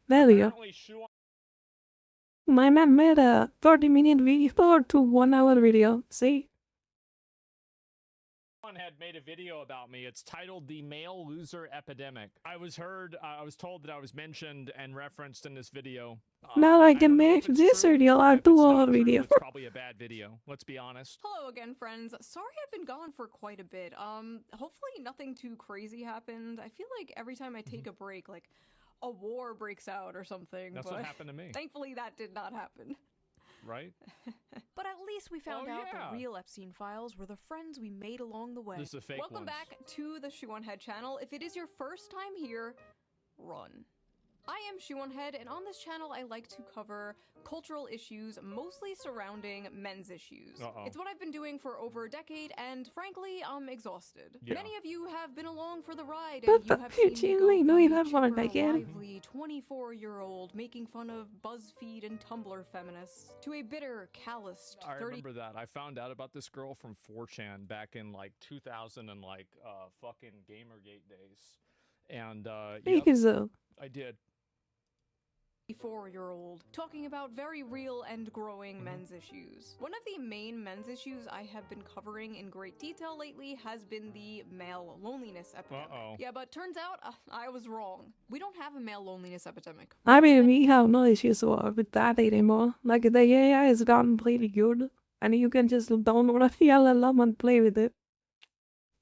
There you go. Apparently, My man made a 30-minute video to 1 hour video. See? had made a video about me. It's titled "The Male Loser Epidemic." I was told that I was mentioned and referenced in this video. Now I can don't know if make it's this true. video a If it's 2 hour not true, video. it's probably a bad video. Let's be honest. Hello again, friends. Sorry I've been gone for quite a bit. Hopefully nothing too crazy happened. I feel like every time I take a break, like, a war breaks out or something. That's what happened to me. Thankfully that did not happen. Right? But at least we found out the real Epstein files were the friends we made along the way. This is a fake Welcome back to the Shoe-on-Head channel. If it is your first time here, run. I am Shoe-on-Head, and on this channel I like to cover cultural issues, mostly surrounding men's issues. It's what I've been doing for over a decade, and frankly, I'm exhausted. Yeah. Many of you have been along for the ride, and you have seen me go from the chipper, lively 24-year-old making fun of BuzzFeed and Tumblr feminists to a bitter, calloused 30- I remember that. I found out about this girl from 4chan back in like 2000 and like fucking Gamergate days. And yep, I did. 4-year-old talking about very real and growing men's issues. One of the main men's issues I have been covering in great detail lately has been the male loneliness epidemic. Yeah, but turns out I was wrong. We don't have a male loneliness epidemic. I mean, we have no issues with that anymore. Like, the AI has gotten pretty good, and you can just download a LLM and play with it.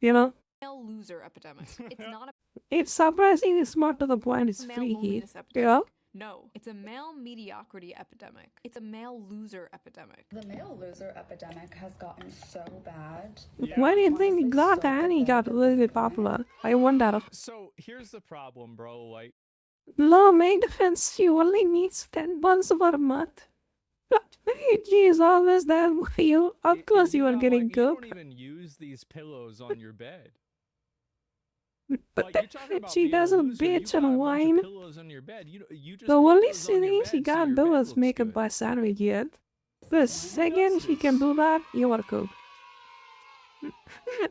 You know? Male loser epidemic. It's not a... It's surprisingly smart to the point it's freaky. Yeah? No, it's a male mediocrity epidemic. It's a male loser epidemic. The male loser epidemic has gotten so bad. Why do you think Annie got really popular? I wonder. So here's the problem, bro. Like, Law main defense, she only needs 10 months per month. She is always there for you. Of course you are getting cooked. You don't even use these pillows on your bed. But like, she doesn't bitch and whine. The only thing she can't do is make a by sandwich yet. The second she can do that, you are cooked.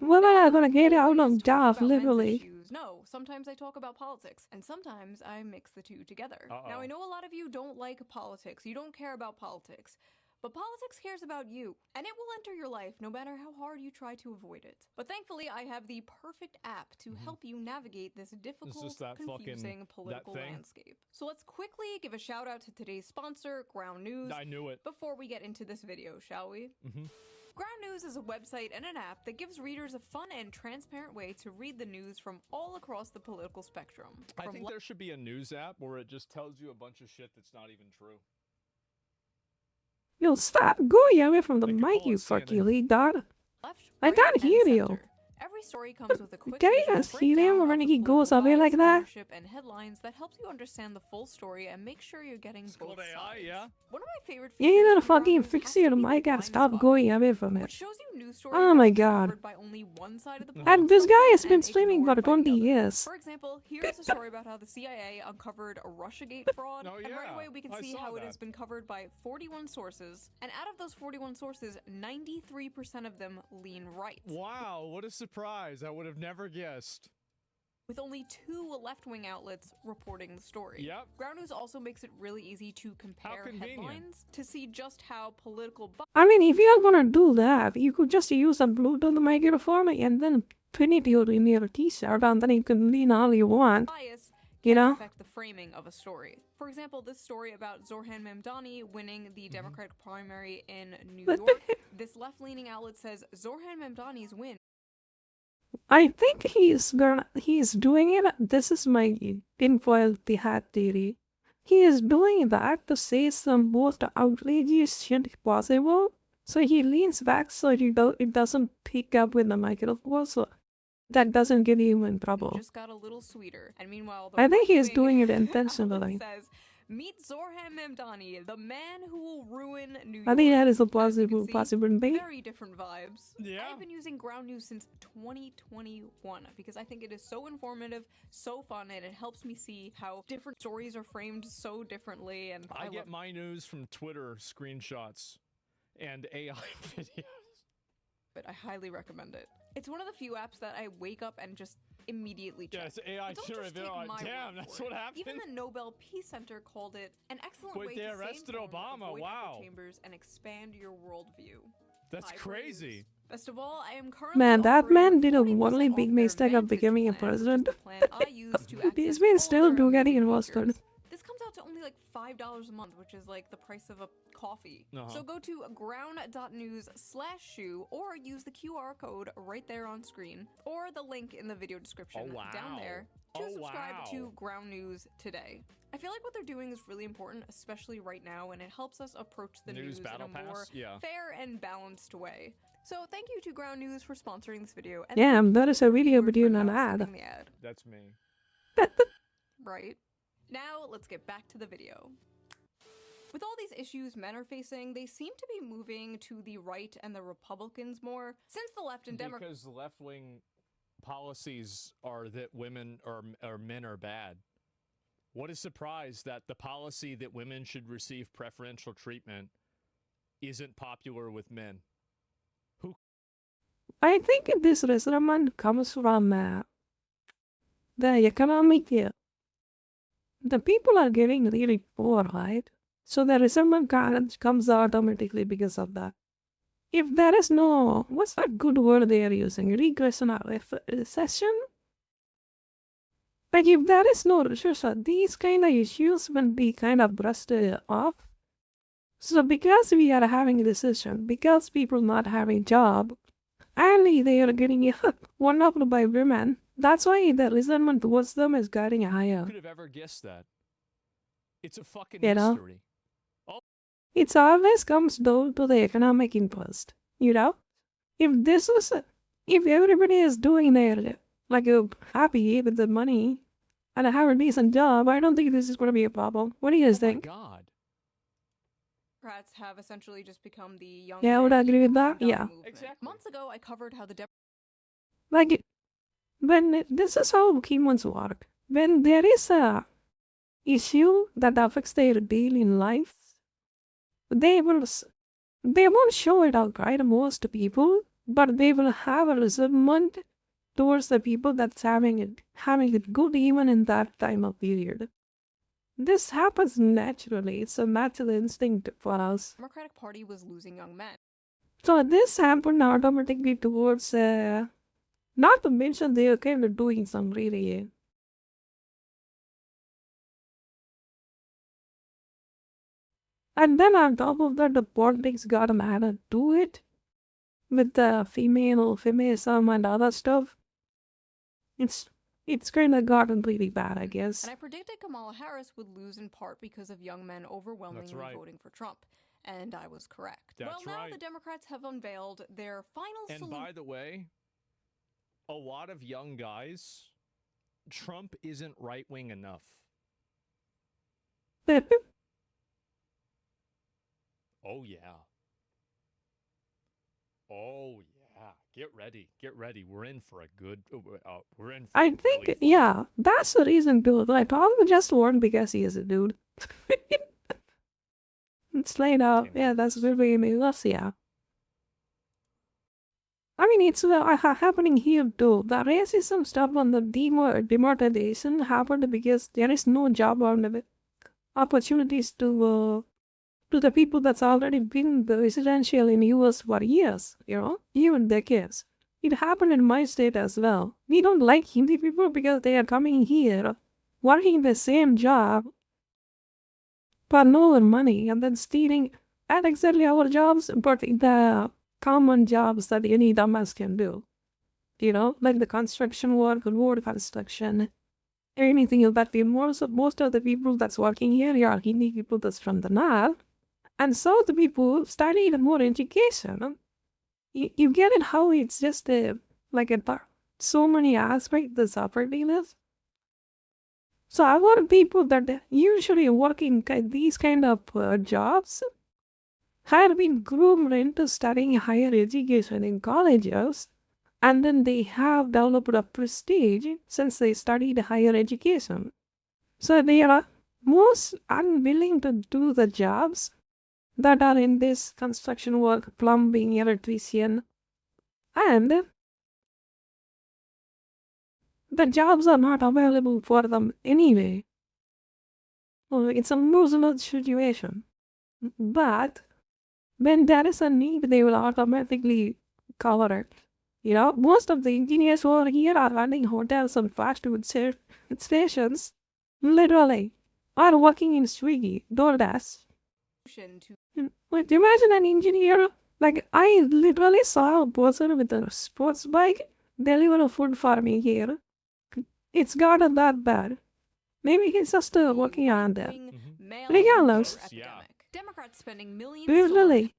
Women are gonna get out of job, literally. No, sometimes I talk about politics, and sometimes I mix the two together. Now, I know a lot of you don't like politics, you don't care about politics, but politics cares about you, and it will enter your life no matter how hard you try to avoid it. But thankfully, I have the perfect app to help you navigate this difficult, confusing political landscape. So let's quickly give a shout out to today's sponsor, Ground News. I knew it. Before we get into this video, shall we? Ground News is a website and an app that gives readers a fun and transparent way to read the news from all across the political spectrum. I think there should be a news app where it just tells you a bunch of shit that's not even true. You'll stop going away from the mic, you fucking dog. I can't hear you. Every story comes with a quick hear him when he goes away like that? And headlines that helps you understand the full story and make sure you're getting both sides. Yeah. One of my favorite You need to fucking fix your mic and stop going away from it. Shows you news stories Oh my god. by only one side of the And this guy has been streaming for 20 years. For example, here's a story about how the CIA uncovered a Russiagate fraud, and right away we can see how it has been covered by 41 sources, and out of those 41 sources, 93% of them lean right. Wow, what a surprise. I would have never guessed. With only 2 left-wing outlets reporting the story. Yep. Ground News also makes it really easy to compare headlines to see just how political... I mean, if you're gonna do that, you could just use a Bluetooth microphone and then pin it in your t-shirt and then you can lean all you want. Bias you know? Affect the framing of a story. For example, this story about Zoran Mamdani winning the Democratic primary in New York. This left-leaning outlet says Zoran Mamdani's win. I think he's doing it. This is my tinfoil hat theory. He is doing that to say some most outrageous shit possible. So he leans back so it doesn't pick up with the microphone. So that doesn't get him in trouble. Just got a little sweeter. And meanwhile, I think he's doing it intentionally. Says, meet Zoran Mamdani, the man who will ruin New York. I think that is a possibility. Very different vibes. Yeah. I've been using Ground News since 2021 because I think it is so informative, so fun, and it helps me see how different stories are framed so differently. And I get my news from Twitter screenshots and AI videos. But I highly recommend it. It's one of the few apps that I wake up and just immediately check. Yeah, it's AI generated. Damn, that's what happened. Even the Nobel Peace Center called it an excellent way to stay informed, avoid echo chambers, and expand your worldview. That's crazy. Best of all, I am currently Man, that man did a really off big their mistake of Vantage becoming a plan, which is president. the plan I use to These access men all still their do getting amazing invested. features. This comes out to only like $5 a month, which is like the price of a coffee. So go to ground.news/shoe or use the QR code right there on screen or the link in the video description down there to subscribe to Ground News today. I feel like what they're doing is really important, especially right now, and it helps us approach the news in a more fair and balanced way. So thank you to Ground News for sponsoring this video. And yeah, that is a video but you an ad. That's me. Right. Now, let's get back to the video. With all these issues men are facing, they seem to be moving to the right and the Republicans more, since the left and Democrats... Because the left-wing policies are that women or men are bad. What a surprise that the policy that women should receive preferential treatment isn't popular with men. I think this resentment comes from the economic year. The people are getting really poor, right? So the resentment comes automatically because of that. If there is no, what's that good word they are using? Regression or recession? Like if there is no recession, these kind of issues will be kind of brushed off. So because we are having a recession, because people not having job, and they are getting one up by women, that's why the resentment towards them is getting higher. Who could have ever guessed that? It's a fucking mystery. It always comes down to the economic interest, you know? If everybody is doing their, like, happy with the money and have a decent job, I don't think this is going to be a problem. What do you guys think? Oh my God. Democrats have essentially just become the young... Yeah, I would agree with that. Yeah. Exactly. Months ago, I covered how the this is how humans work. When there is a issue that affects their daily life, they won't show it out, right? Most people, but they will have a resentment towards the people that's having it good even in that time of period. This happens naturally. It's a natural instinct for us. The Democratic Party was losing young men. So this happened automatically towards, not to mention they are kind of doing some really... And then on top of that, the politics got added to it with the feminism and other stuff. It's kind of gotten really bad, I guess. And I predicted Kamala Harris would lose in part because of young men overwhelmingly voting for Trump. And I was correct. Now the Democrats have unveiled their final solution. And by the way, a lot of young guys, Trump isn't right-wing enough. Oh, yeah. Oh, yeah. Get ready. We're in for a good... I think, really yeah, that's the reason, dude. Like, Tom just won because he is a dude. It's laid out. Yeah, that's really meaningless, yeah. I mean, it's happening here, too. The racism stuff on the demonetization happened because there is no job opportunities to the people that's already been residential in US for years, you know, even decades. It happened in my state as well. We don't like Hindi people because they are coming here, working the same job for lower money and then stealing at exactly our jobs, but the common jobs that any dumbass can do. You know, like the construction work, road construction, anything of that. Most of the people that's working here are Hindi people that's from the north. And so the people studied more education. You get it how it's just so many aspects the separateness. So our people that usually work in these kind of jobs had been groomed into studying higher education in colleges, and then they have developed a prestige since they studied higher education. So they are most unwilling to do the jobs that are in this construction work, plumbing, electrician, and the jobs are not available for them anyway. Well, it's a lose-lose situation. But when there is a need, they will automatically cover it. Most of the engineers who are here are running hotels and fast food stations, literally, are working in Swiggy, DoorDash. Like, imagine an engineer. Like, I literally saw a person with a sports bike deliver food for me here. It's gotten that bad. Maybe he's just working on that. Regardless. Yeah. Democrats spending millions. Literally.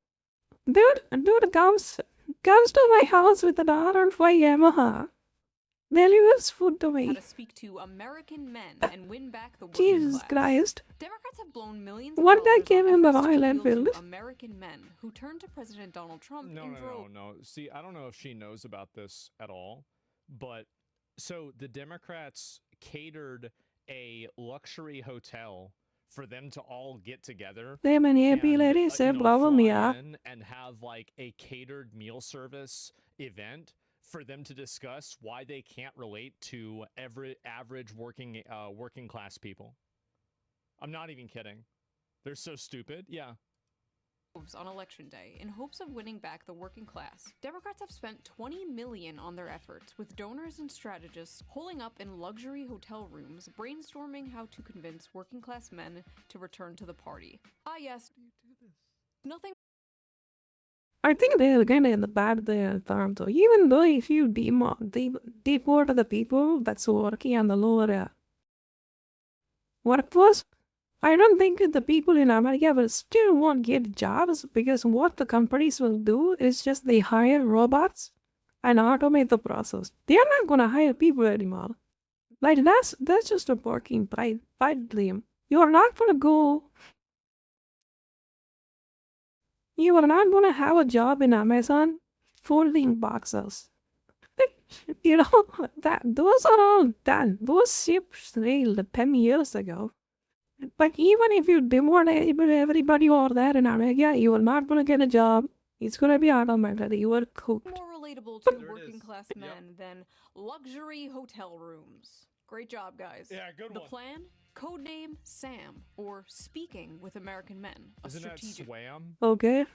Dude comes to my house with an R5 Yamaha. Delivers food to How me. to speak to American men and win back the working Jesus class. Christ. Democrats have blown millions. One of guy dollars came on in the efforts to Royal appeal Enfield. to American men who turned to President Donald Trump No, in no, droves. no, no. See, I don't know if she knows about this at all, but so the Democrats catered a luxury hotel for them to all get together They manipulated and, say problem, fly yeah. in and have like a catered meal service event for them to discuss why they can't relate to every average working class people. I'm not even kidding. They're so stupid. Yeah. On election day in hopes of winning back the working class. Democrats have spent $20 million on their efforts, with donors and strategists holing up in luxury hotel rooms, brainstorming how to convince working class men to return to the party. Ah, yes. Nothing. I think they're kind of in the bad term though. Even though if you deport the people that's working on the lower workforce, I don't think the people in America will still won't get jobs, because what the companies will do is just they hire robots and automate the process. They're not gonna hire people anymore. Like that's just a working pipe dream. You are not gonna have a job in Amazon folding boxes. Those are all done. Those ships sailed 10 years ago. But even if you deport everybody over there in America, you are not going to get a job. It's going to be automated. You are cooked. More relatable to working class men than luxury hotel rooms. Great job, guys. Yeah, good The one. plan? Codename Sam, or Speaking with American Men. A Isn't that strategic Swam? Okay.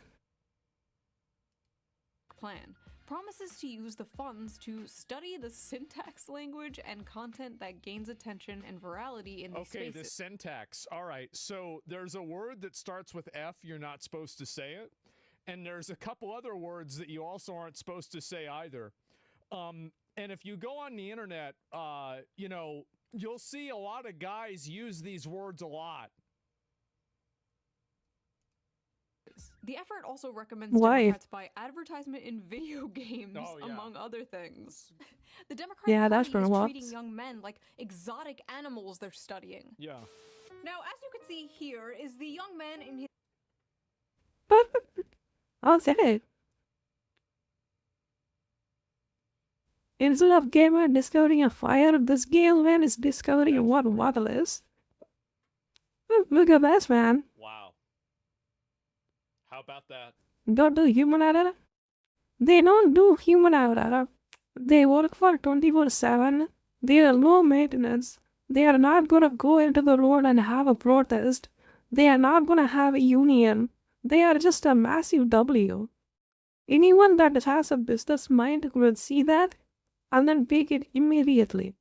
plan. Promises to use the funds to study the syntax, language, and content that gains attention and virality in these spaces. The syntax. All right. So there's a word that starts with F. You're not supposed to say it. And there's a couple other words that you also aren't supposed to say either. And if you go on the internet, you'll see a lot of guys use these words a lot. The effort also recommends Why? Democrats buy advertisement in video games, among other things. The Democratic that's Party is been treating young men like exotic animals they're studying. Yeah. Now, as you can see here, is the young man in his... I'll say it. Instead of gamer discovering a fire, this game man is discovering what water is. Look at this, man. Wow. How about that? Don't do human error. They don't do human error. They work for 24/7. They are low maintenance. They are not gonna go into the road and have a protest. They are not gonna have a union. They are just a massive W. Anyone that has a business mind will see that and then pick it immediately.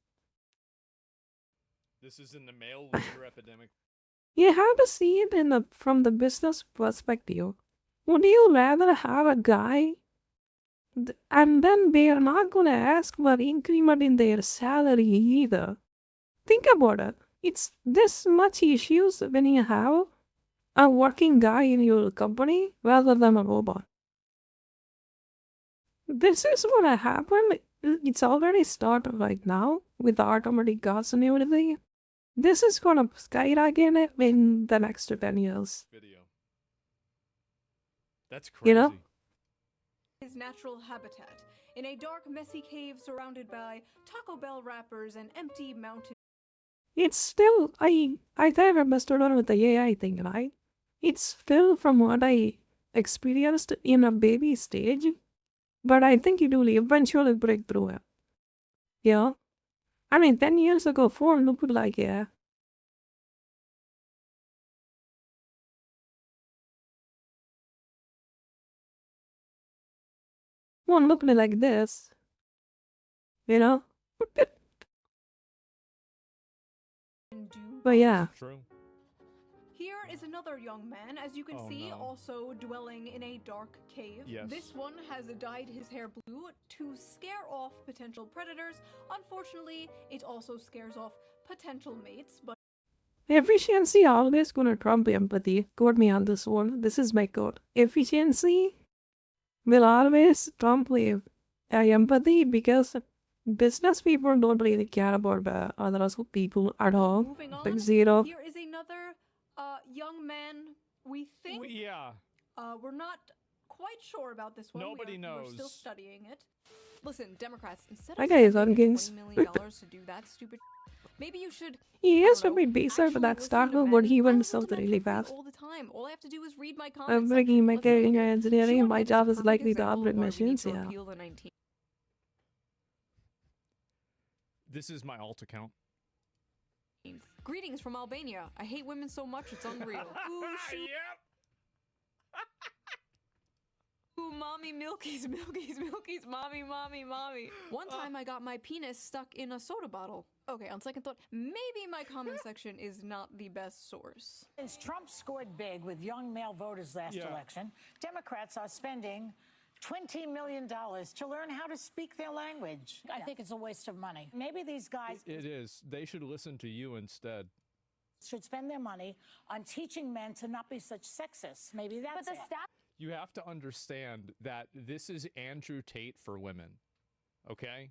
This is in the male leader epidemic. You have to see it from the business perspective. Would you rather have a guy and then they are not going to ask for increment in their salary either? Think about it. It's this much issues when you have a working guy in your company rather than a robot. This is what happened. It's already started right now with the automatic cars and everything. This is gonna skyrocket in the next 10 years. Video. That's crazy. His natural habitat, in a dark, messy cave surrounded by Taco Bell wrappers and empty mountain. It's still, I kind of messed around with the AI thing, right? It's still from what I experienced in a baby stage, but I think it will eventually break through it. Yeah. I mean, 10 years ago, phone looked like, yeah. One looked like this, you know? But yeah. True. Here is another young man, as you can see, no. also dwelling in a dark cave. Yes. This one has dyed his hair blue to scare off potential predators. Unfortunately, it also scares off potential mates, but Efficiency always gonna trump empathy. Quote me on this one. This is my quote. Efficiency will always trump empathy because business people don't really care about other people at all. moving on, Like zero. here is another young man. We think Yeah. we're not quite sure about this one. Nobody We're still knows. studying it. Listen, Democrats, instead That of guy is spending ungainst. $20 million to do that stupid, maybe you should. He I used to don't be know, basic, but actually that listen started to when men. he I went listen south to men really for free fast. all the time. All I have to do is read my I'm comment breaking section. my Let's see career in here. engineering. Sean My White is job a is perfect likely to example of operate why we need machines, to yeah. repeal the 19. This is my alt account. Greetings from Albania. I hate women so much it's unreal. Ooh, shoot. Yep. Ooh, mommy milkies, milkies, milkies, mommy, mommy, mommy. One time I got my penis stuck in a soda bottle. Okay, on second thought, maybe my comment section is not the best source. Since Trump scored big with young male voters last election, Democrats are spending $20 million to learn how to speak their language. I think it's a waste of money. Maybe these guys It is. They should listen to you instead. should spend their money on teaching men to not be such sexists. Maybe that's it. You have to understand that this is Andrew Tate for women, okay?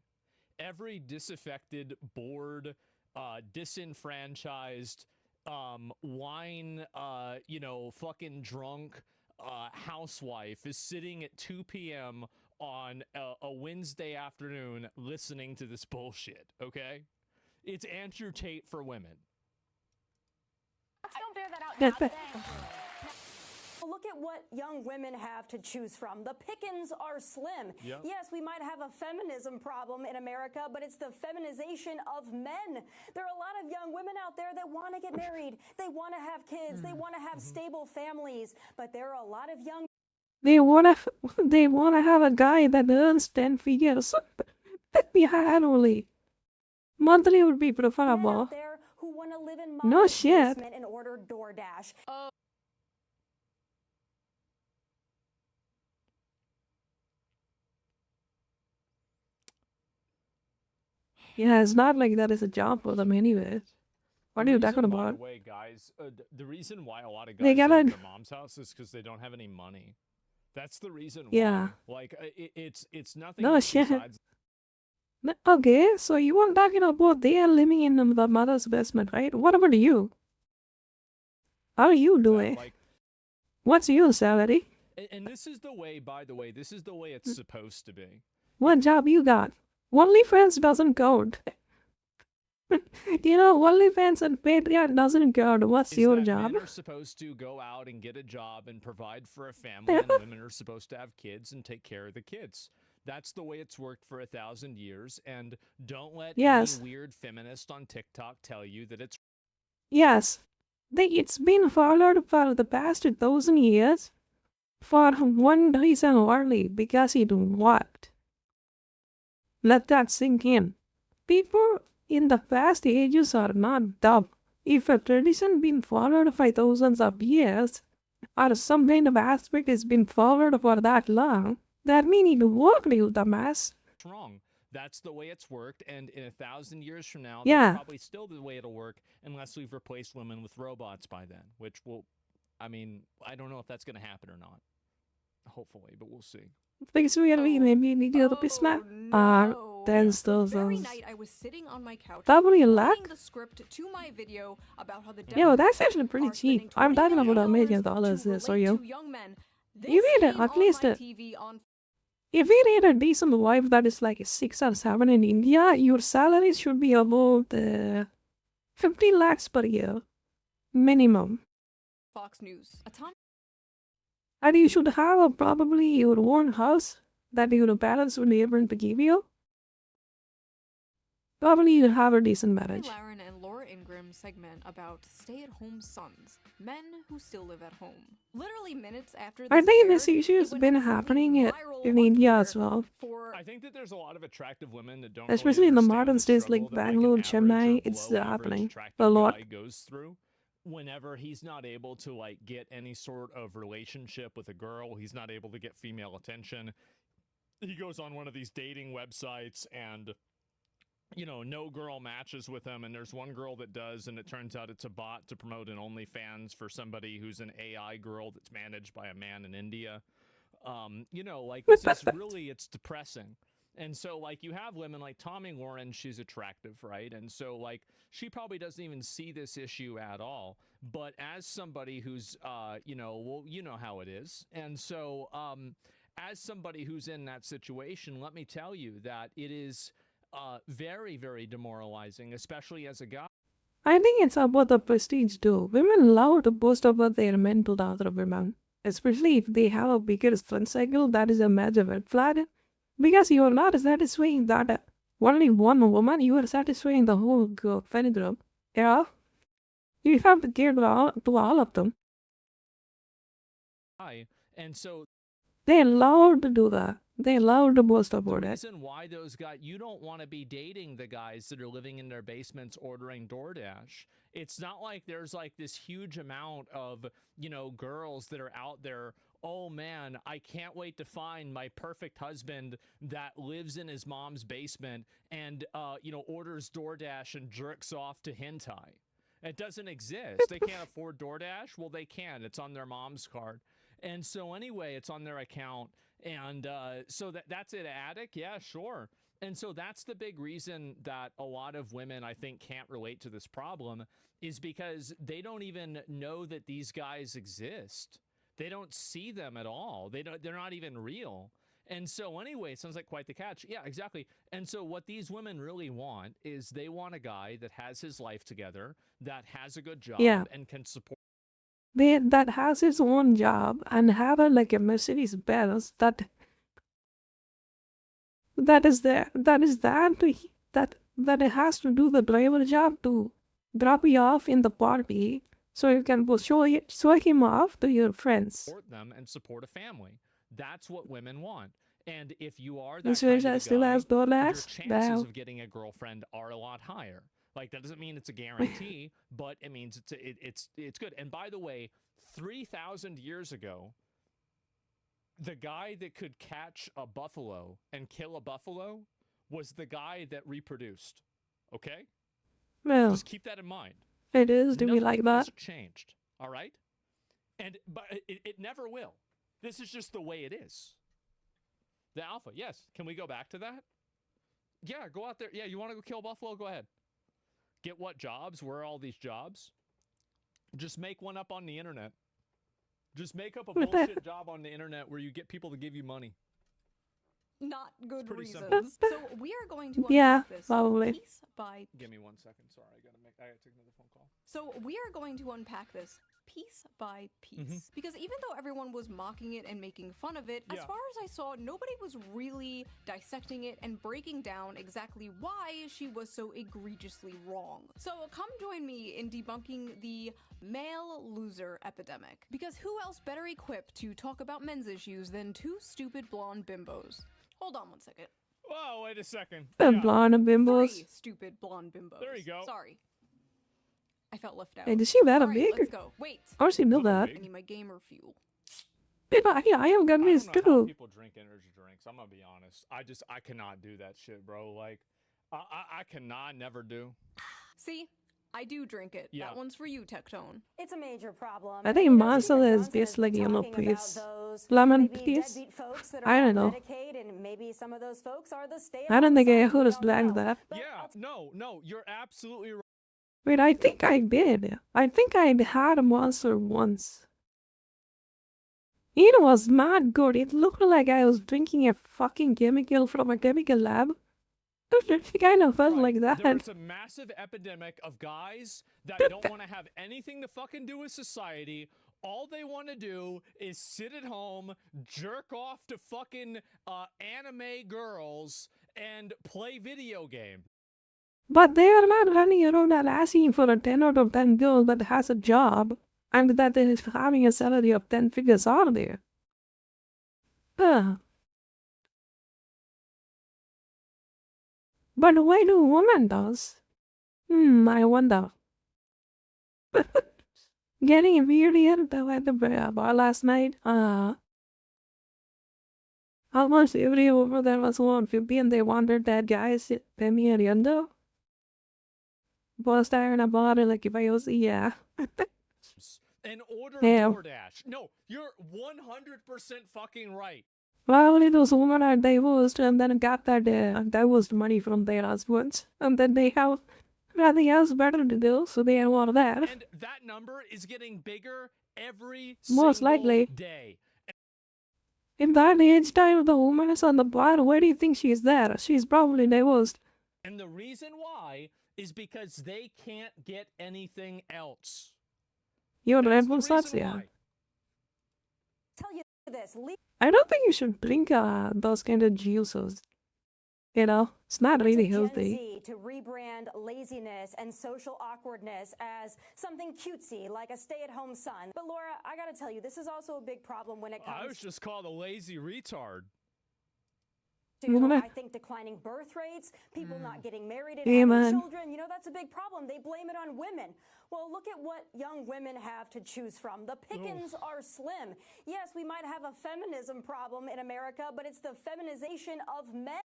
Every disaffected, bored, disenfranchised, wine, fucking drunk housewife is sitting at 2 p.m. on a Wednesday afternoon listening to this bullshit, okay? It's Andrew Tate for women. Let's don't bear that out That's now. it. Look at what young women have to choose from. The pickings are slim. Yep. Yes, we might have a feminism problem in America, but it's the feminization of men. There are a lot of young women out there that want to get married. They want to have kids. They want to have stable families. But there are a lot of young They wanna have a guy that earns 10 figures annually. Monthly would be men preferable. out there who want to live in No modest shit. basement and order DoorDash. Yeah, it's not like that is a job for them anyways. What are you talking By about? the way, guys, the reason why a lot of They guys gotta- go to their mom's house is because they don't have any money. That's the reason Yeah. why. Like, it's nothing No else shit. besides Okay, so you were talking about they are living in the mother's basement, right? What about you? How are you that. doing? Like, What's your salary? and this is the way, by the way, this is the way it's supposed to be. What job you got? OnlyFans doesn't count. OnlyFans and Patreon doesn't count. What's Is your that job? men are supposed to go out and get a job and provide for a family, and women are supposed to have kids and take care of the kids. That's the way it's worked for 1,000 years, and don't let Yes. any weird feminist on TikTok tell you that it's Yes. It's been followed for the past 1,000 years for one reason only, because it worked. Let that sink in. People in the past ages are not dumb. If a tradition been followed for thousands of years, or some kind of aspect has been followed for that long, that means it worked, you dumbass. wrong. That's the way it's worked, and in 1,000 years from now, Yeah. that's probably still the way it'll work, unless we've replaced women with robots by then, which will, I mean, I don't know if that's going to happen or not. Hopefully, but we'll see. Because we maybe need to basement. No. Then The still very those. night I was sitting on my couch, Probably writing luck. the script to my video about how the Yo, that's Democrats actually pretty are spending cheap. I'm $20 talking about million American to dollars, so relate you. to young men. You This need it, came at on least my a- TV on If you need a decent wife that is like 6 or 7 in India, your salary should be about 50 lakhs per year. Minimum. Fox News. A ton And you should have probably your own house that your parents will be able to give you. probably you'll have a decent marriage. Laren and Laura Ingram's segment about stay-at-home sons, men who still live at home. Literally minutes after this I think aired, this issue it has went been absolutely happening viral in on India Twitter as well. for I think that there's a lot of attractive women that don't Especially really in the understand modern the states struggle like that, like, Bangalore, an average or Chennai, it's below average happening a attractive lot. guy goes through whenever he's not able to, like, get any sort of relationship with a girl. He's not able to get female attention. He goes on one of these dating websites and, you know, no girl matches with him, and there's one girl that does, and it turns out it's a bot to promote an OnlyFans for somebody who's an AI girl that's managed by a man in India. You know, like, this is really, it's depressing. And so, like, you have women like Tommy Lauren, she's attractive, right? And so, like, she probably doesn't even see this issue at all. But as somebody who's, you know, well, you know how it is. And so, as somebody who's in that situation, let me tell you that it is very, very demoralizing, especially as a guy. I think it's about the prestige too. Women love to boast about their men to the other women, especially if they have a bigger friend cycle. That is a major red flag, because you are not satisfying that only one woman. You are satisfying the whole friend group. Yeah, you have to care to all of them. And so they love to do that. They love to boast about it. The reason why those guys, you don't want to be dating the guys that are living in their basements ordering DoorDash. It's not like there's like this huge amount of, you know, girls that are out there. Oh man, I can't wait to find my perfect husband that lives in his mom's basement and, you know, orders DoorDash and jerks off to hentai. It doesn't exist. They can't afford DoorDash. Well, they can. It's on their mom's card. And so anyway, it's on their account. And so that's an addict? Yeah, sure. And so that's the big reason that a lot of women, I think, can't relate to this problem, is because they don't even know that these guys exist. They don't see them at all. They're not even real. And so anyway, it sounds like quite the catch. Yeah, exactly. And so what these women really want is they want a guy that has his life together, that has a good job, and can support. That has his own job and have like a Mercedes Benz that it has to do the driver job to drop you off in the party, so you can show him off to your friends. Support them and support a family. That's what women want. And if you are that kind of guy, your chances of getting a girlfriend are a lot higher. Like, that doesn't mean it's a guarantee, but it means it's good. And by the way, 3,000 years ago, the guy that could catch a buffalo and kill a buffalo was the guy that reproduced. Okay? Well, just keep that in mind. It is. Do we like that? Nothing has changed. All right? But it never will. This is just the way it is. The alpha. Yes. Can we go back to that? Yeah, go out there. Yeah, you want to go kill a buffalo? Go ahead. Get what jobs? Where are all these jobs? Just make one up on the internet. Just make up a bullshit job on the internet where you get people to give you money. Not good reasons. Simple. So we are going to unpack this piece by... Give me 1 second. Sorry, I gotta take another phone call. So we are going to unpack this piece by piece. Because even though everyone was mocking it and making fun of it, as far as I saw, nobody was really dissecting it and breaking down exactly why she was so egregiously wrong. So come join me in debunking the male loser epidemic. Because who else better equipped to talk about men's issues than two stupid blonde bimbos? Hold on 1 second. Whoa, wait a second. Blonde bimbos. 3 stupid blonde bimbos. There you go. Sorry. I felt left out. Hey, does she that a big? Let's go. Wait. Or she built that? I need my gamer fuel. I am convinced too. I don't know how people drink energy drinks. I'm gonna be honest. I cannot do that shit, bro. Like, I cannot, never do. See? I do drink it. That one's for you, Tectone. It's a major problem. I think Monster is just like yellow piece. Lemon piece. I don't know. I don't think I heard us drag that. Yeah, no, you're absolutely right. Wait, I think I did. I think I had a Monster once. It was mad good. It looked like I was drinking a fucking chemical from a chemical lab. It kind of felt like that. There's a massive epidemic of guys that don't want to have anything to fucking do with society. All they want to do is sit at home, jerk off to fucking anime girls, and play video games. But they are not running around and asking for a 10 out of 10 girl that has a job and that is having a salary of 10 figures, are there? But why do women does? I wonder. Getting weird at the bar last night. Almost every over there was 150 and they wanted that guys pay me a riendo. Was there in a bar like if I was, yeah. And order Yeah. DoorDash. No, you're 100% fucking right. Probably those women are divorced and then got that divorced money from their husbands. And then they have nothing else better to do, so they want that. And that number is getting bigger every Most single likely. day. In that age time, the woman is on the bar. Where do you think she's there? She's probably divorced. And the reason why is because they can't get anything else. You're That's Red the Bull reason sucks, yeah. why. Tell you this. I don't think you should drink those kind of juices. You know, it's not really Gen healthy. Z to rebrand laziness and social awkwardness as something cutesy, like a stay-at-home son. But Laura, I gotta tell you, this is also a big problem when it comes I was just called a lazy retard. to, I think, declining birth rates, people not getting married and Amen. having children. You know, that's a big problem. They blame it on women. Well, look at what young women have to choose from. The pickings are slim. Yes, we might have a feminism problem in America, but it's the feminization of men.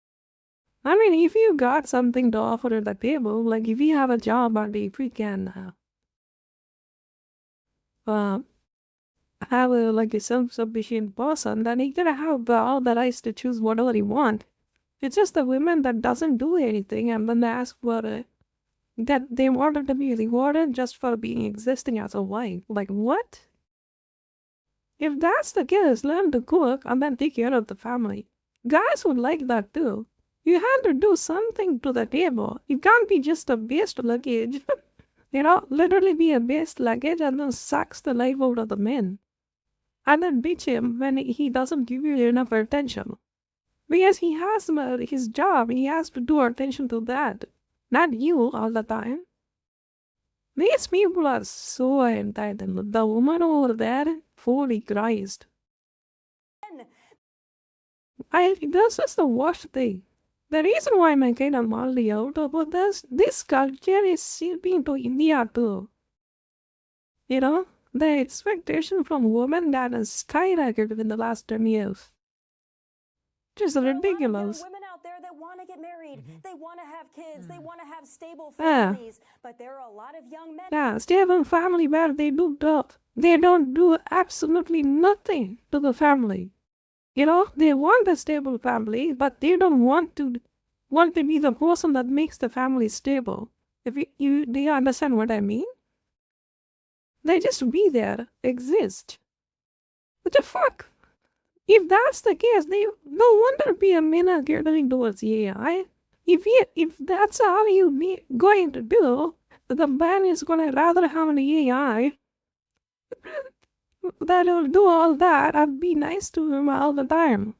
I mean, if you got something to offer at the table, like if you have a job and if you can have like a self-sufficient person, then he can have all the rights to choose whatever he want. It's just the women that doesn't do anything and then they ask for that they wanted to be rewarded just for being existing as a wife. Like what? If that's the case, learn to cook and then take care of the family. Guys would like that too. You have to do something to the table. It can't be just a waste luggage. You know, literally be a waste luggage and then sucks the life out of the men. And then bitch him when he doesn't give you enough attention. Because he has his job, he has to do attention to that. Not you all the time. These people are so entitled. The woman over there, holy Christ. This is the worst thing. The reason why I'm kind of mildly out about this culture is seeping to India too. You know, the expectation from women that has skyrocketed in the last 10 years. Just ridiculous. Women out there that want to get married, they want to have kids, they want to have stable Yeah. families, but there are a lot of young men. Yeah, stable family where they don't do absolutely nothing to the family. You know, they want a stable family, but they don't want to be the person that makes the family stable. If do you understand what I mean? They just be there, exist. What the fuck? If that's the case, they no wonder men are getting towards AI. If that's how you be going to do, the man is gonna rather have an AI that'll do all that and be nice to him all the time.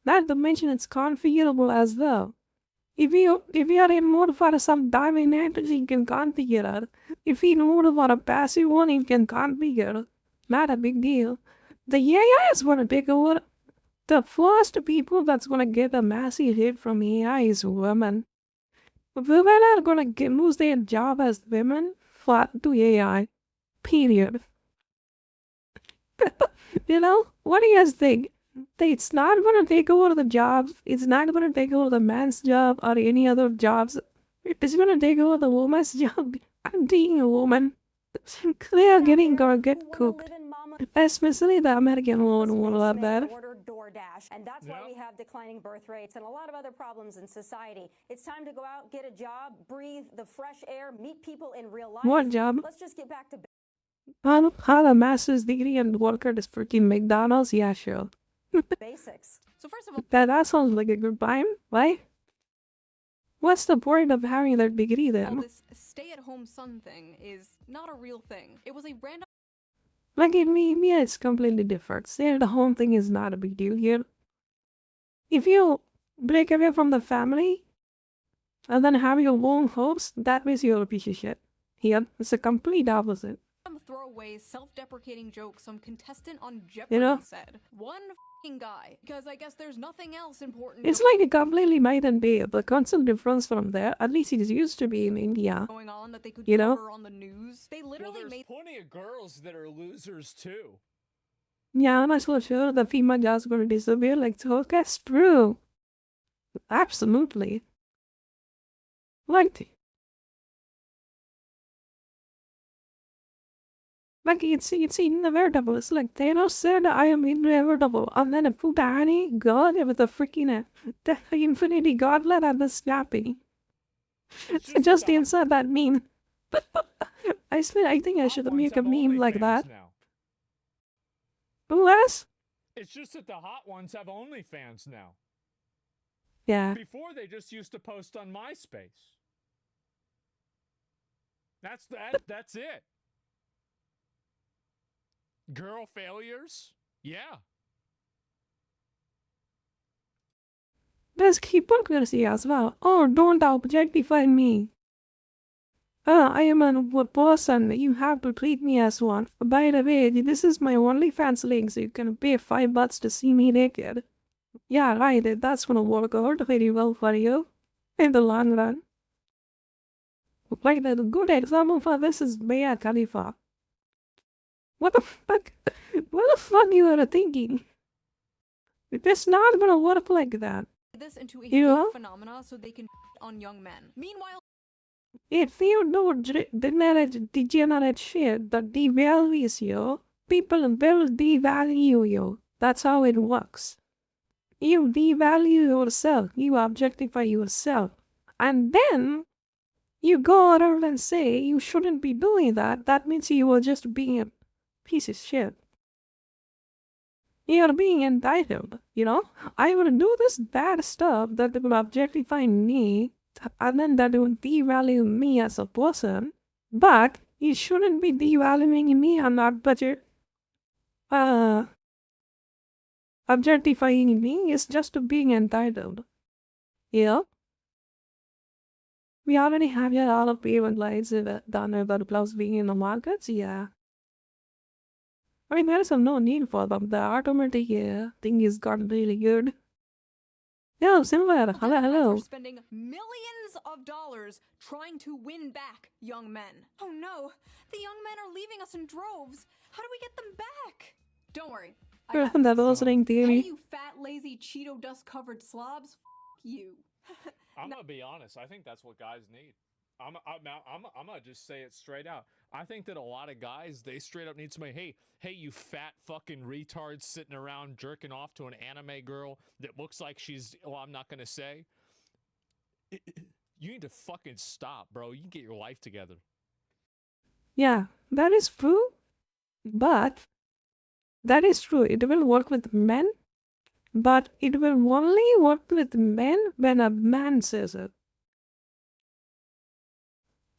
Not to mention it's configurable as well. If you are in mode for some dominant, you can configure it. If you mode for a passive one, you can configure. Not a big deal. The AI is gonna take over. The first people that's gonna get a massive hit from AI is women. Women are gonna lose their job as women to AI. Period. You know, what do you guys think? It's not gonna take over the jobs. It's not gonna take over the man's job or any other jobs. It's gonna take over the woman's job. I'm being a woman. They are gonna get cooked. Especially the American woman won't love that. Order DoorDash, and that's why we have declining birth rates and a lot of other problems in society. It's time to go out, get a job, breathe the fresh air, meet people in real life. What job? Let's just get back to How a master's degree and work at freaking McDonald's? Yeah, sure. Basics. So first of all, That sounds like a good time, right? What's the point of having that degree then? this stay-at-home son thing is not a real thing. It was a random. Like in me, it's completely different. Stay-at-home thing is not a big deal here. If you break away from the family, and then have your own hopes, that means you're a piece of shit. Here, it's a complete opposite. Some throwaway, self-deprecating joke some contestant on Jeopardy said. One f***ing guy, because I guess there's nothing else important. It's like a completely night and day. The constant difference from there, at least it used to be in India. Going on that they could you know? cover on the news. They literally there's plenty of girls that are losers too. Yeah, I'm not so sure the female job's going to disappear. Like, so that's true. Absolutely. Like it's inevitable. It's like Thanos said, I am inevitable. And then a Putani god with a freaking the infinity gauntlet and the snapping. Just insert that meme. I think I should make a meme like that. Now. Who else? It's just that the hot ones have OnlyFans now. Yeah. Before they just used to post on MySpace. That's it. Girl failures? Yeah. There's hypocrisy as well. Oh, don't objectify me. I am a person. You have to treat me as one. By the way, this is my OnlyFans link, so you can pay $5 to see me naked. Yeah, right. That's gonna work out very well for you in the long run. Like the good example for this is Mia Khalifa. What the fuck? What the fuck you are thinking? It's not gonna work like that. This into a phenomena so they can on young men. Meanwhile, if you do degenerate shit that devalues you, people will devalue you. That's how it works. You devalue yourself, you objectify yourself, and then you go around and say you shouldn't be doing that. That means you are just being a piece of shit. You're being entitled, you know? I would do this bad stuff that will objectify me, and then that will devalue me as a person, but you shouldn't be devaluing me and not budget. Objectifying me is just being entitled. Yeah? We already have a lot of payment lines done about gloves being in the markets, yeah. I mean, there is no need for them. The automatic thing is gotten really good. Yo, Silver, hello. Spending millions of dollars trying to win back young men. Oh no, the young men are leaving us in droves. How do we get them back? Don't worry. That was ring theory. Hey, you fat, lazy, Cheeto dust-covered slobs. You. I'm gonna be honest. I think that's what guys need. I'm gonna just say it straight out. I think that a lot of guys, they straight up need somebody. Hey, you fat fucking retards sitting around jerking off to an anime girl that looks like she's. Well, I'm not gonna say. You need to fucking stop, bro. You can get your life together. Yeah, that is true. But that is true. It will work with men, but it will only work with men when a man says it.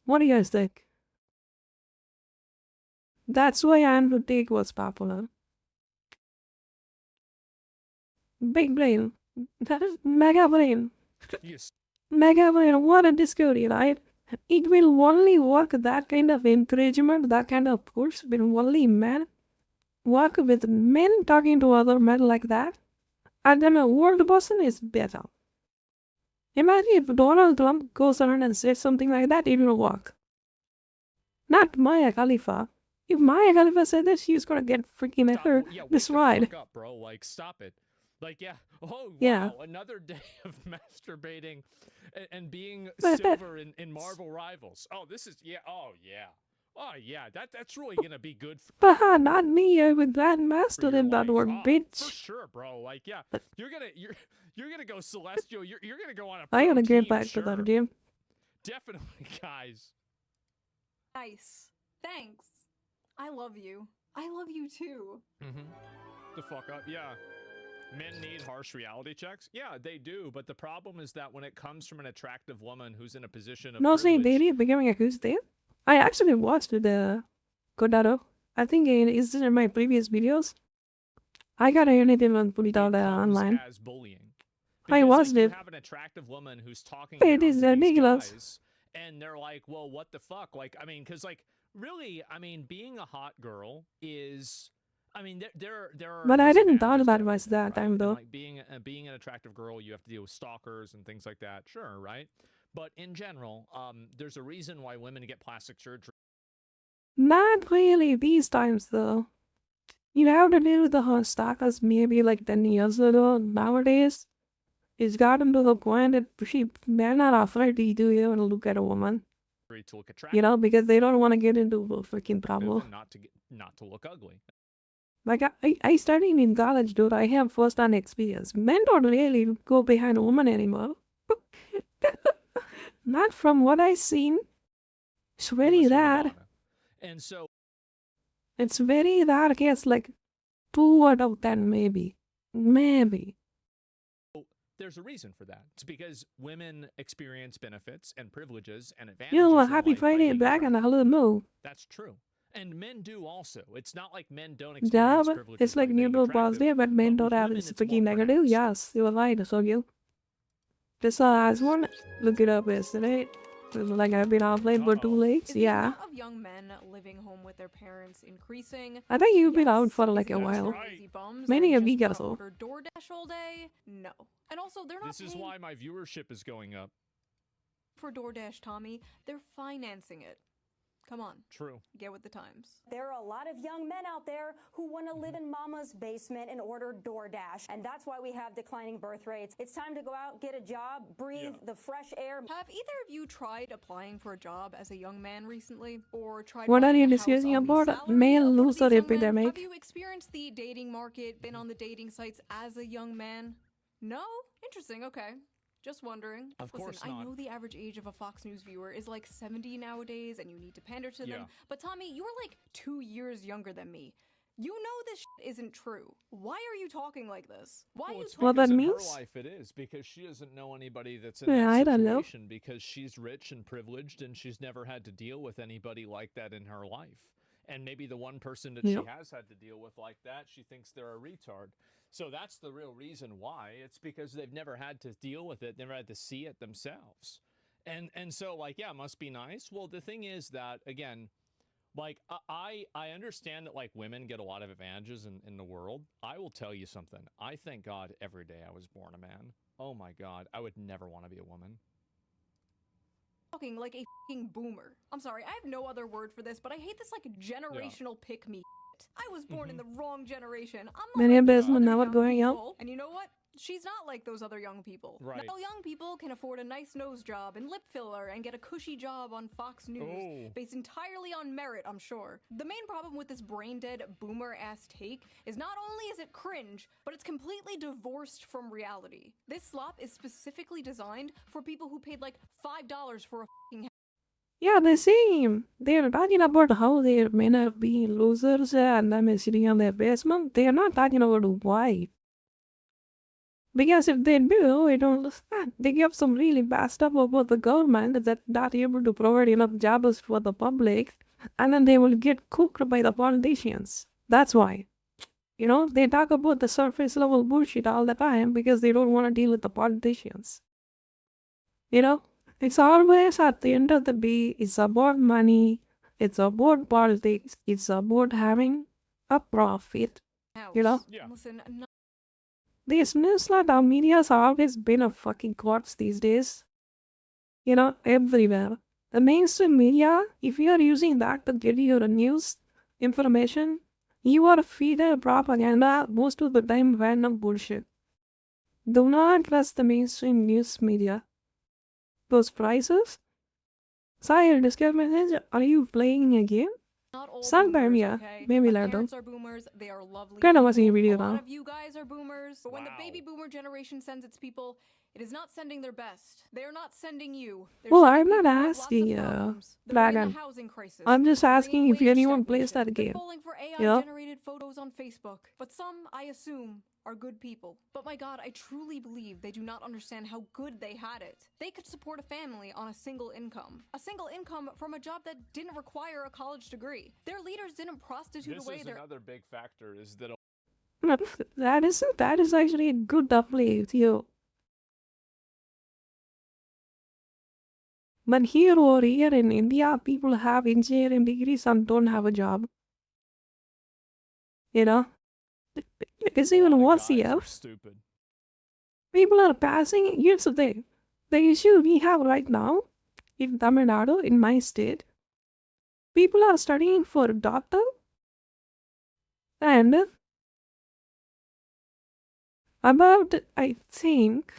What do you guys think? That's why Andrew Tate was popular. Big brain. That is mega brain. Yes. Mega brain, what a discovery, right? It will only work that kind of encouragement, that kind of push will only men work with men talking to other men like that. And then a world person is better. Imagine if Donald Trump goes around and says something like that, it will work. Not Maya Khalifa. If Maya Khalifa said this, she's gonna get freaking her destroyed. Fuck up, bro. Like, stop it. Like, yeah. Oh, yeah. Wow. Another day of masturbating and being silver in Marvel Rivals. Oh, this is, yeah. Oh, yeah. Oh, yeah. That's really gonna be good for. But not me with that master in that word, bitch. For sure, bro. Like, yeah. You're gonna go celestial. You're gonna go on a. I gotta get back to that, Jim. Definitely, guys. Nice. Thanks. I love you. I love you too. The fuck up, yeah. Men need harsh reality checks? Yeah, they do, but the problem is that when it comes from an attractive woman who's in a position of saying they are becoming a who's there? I actually watched the Kodaro. I think it's in my previous videos. I gotta hear it and put it out online. As bullying. I Because watched if you it. have an attractive woman who's talking It down is to these ridiculous. guys, and they're like, well, what the fuck? Like, I mean, because, like, really, I mean, being a hot girl is, I mean, there are But I didn't disadvantages thought to that much everything, that right? time And, though. like, being an attractive girl, you have to deal with stalkers and things like that. Sure, right? But in general, there's a reason why women get plastic surgery. Not really these times though. You have to do the hot stalkers maybe like 10 years ago. Nowadays, it's gotten to the point that they're not afraid to even look at a woman. To look attractive, You know, because they don't want to get into a freaking trouble. and not to look ugly. Like I studied in college, dude. I have first-hand experience. Men don't really go behind a woman anymore. Not from what I've seen. It's very Unless you're rare. Madonna. And so It's very rare case, like 2 out of 10 maybe. Maybe. there's a reason for that. It's because women experience benefits and privileges and advantages. You know, in happy life by Friday being back and a attractive. hello move. That's true. And men do also. It's not like men don't Yeah, experience but privileges it's like by being neutral attractive, positive, but men but don't with have women, it's it's more freaking negative. pronounced. Yes, you were right, so you. Just last one. Look it up yesterday. It was like I've been offline for 2 weeks. Is the Yeah. amount of young men living home with their parents increasing? I think you've been out Yes. for Is like it a because while. they're lazy bums Many and a week just or wanna so. order DoorDash all day? No. And also, they're not This is paying why my viewership is going up. for DoorDash, Tommy. They're financing it. Come on, True. get with the times. There are a lot of young men out there who want to live in mama's basement and order DoorDash. And that's why we have declining birth rates. It's time to go out, get a job, breathe the fresh air. Have either of you tried applying for a job as a young man recently? Or tried What are buying you a house discussing on the about? salary Male of one of loser these young men? epidemic? Have you experienced the dating market, been on the dating sites as a young man? No? Interesting, okay. Just wondering. Of course Listen, not. I know the average age of a Fox News viewer is like 70 nowadays and you need to pander to them. But Tommy, you're like 2 years younger than me. You know this shit isn't true. Why are you talking like this? Why are you talking What that in means? her life it is, because she doesn't know anybody that's in Yeah, that I don't know. situation, because she's rich and privileged and she's never had to deal with anybody like that in her life. And maybe the one person that she has had to deal with like that, she thinks they're a retard. So that's the real reason why. It's because they've never had to deal with it, never had to see it themselves. And so, like, yeah, it must be nice. Well, the thing is that, again, like, I understand that, like, women get a lot of advantages in the world. I will tell you something. I thank God every day I was born a man. Oh my God, I would never want to be a woman. talking like a fucking boomer. I'm sorry, I have no other word for this, but I hate this like generational pick-me shit. I was born in the wrong generation. I'm not Many like those businessmen other never young going out. people. And you know what? She's not like those other young people. Right. Now, young people can afford a nice nose job and lip filler and get a cushy job on Fox News, based entirely on merit, I'm sure. The main problem with this brain-dead, boomer-ass take is not only is it cringe, but it's completely divorced from reality. This slop is specifically designed for people who paid like $5 for a fucking Yeah, the same. They're talking about how their men are being losers and them sitting on their basement. They're not talking about why. Because if they do, I don't understand. They give some really bad stuff about the government that's not able to provide enough jobs for the public, and then they will get cooked by the politicians. That's why. You know, they talk about the surface level bullshit all the time because they don't want to deal with the politicians. You know, it's always at the end of the day, it's about money, it's about politics, it's about having a profit. house. You know? Yeah. Listen, These newsletter medias have always been a fucking corpse these days. You know, everywhere. The mainstream media, if you are using that to get your news information, you are feeding propaganda most of the time random bullshit. Do not trust the mainstream news media. Those prices? Sorry, discuss message. Are you playing a game? not all Sometime, boomers, yeah. okay? Maybe My later. parents are boomers. They are lovely Kinda watching a people. video A lot now. of you guys are boomers. But when the baby boomer generation sends its people, it is not sending their best. They are not sending you. They're Well, sending I'm not people with lots of asking you, problems. They're bringing Dragon. the housing crisis. I'm just They're asking bringing if wage anyone plays stagnation. that They're game. falling for Yeah. AI-generated photos on Facebook. But some, I assume, are good people. But my God, I truly believe they do not understand how good they had it. They could support a family on a single income. A single income from a job that didn't require a college degree. Their leaders didn't prostitute This away is their another big factor, is that That is actually a good upplay with you. But here or here in India, people have engineering degrees and don't have a job. You know? It's even worse here. Stupid. People are passing. Here's the thing. The issue we have right now in Tamil Nadu, in my state, people are studying for a doctor and about, I think,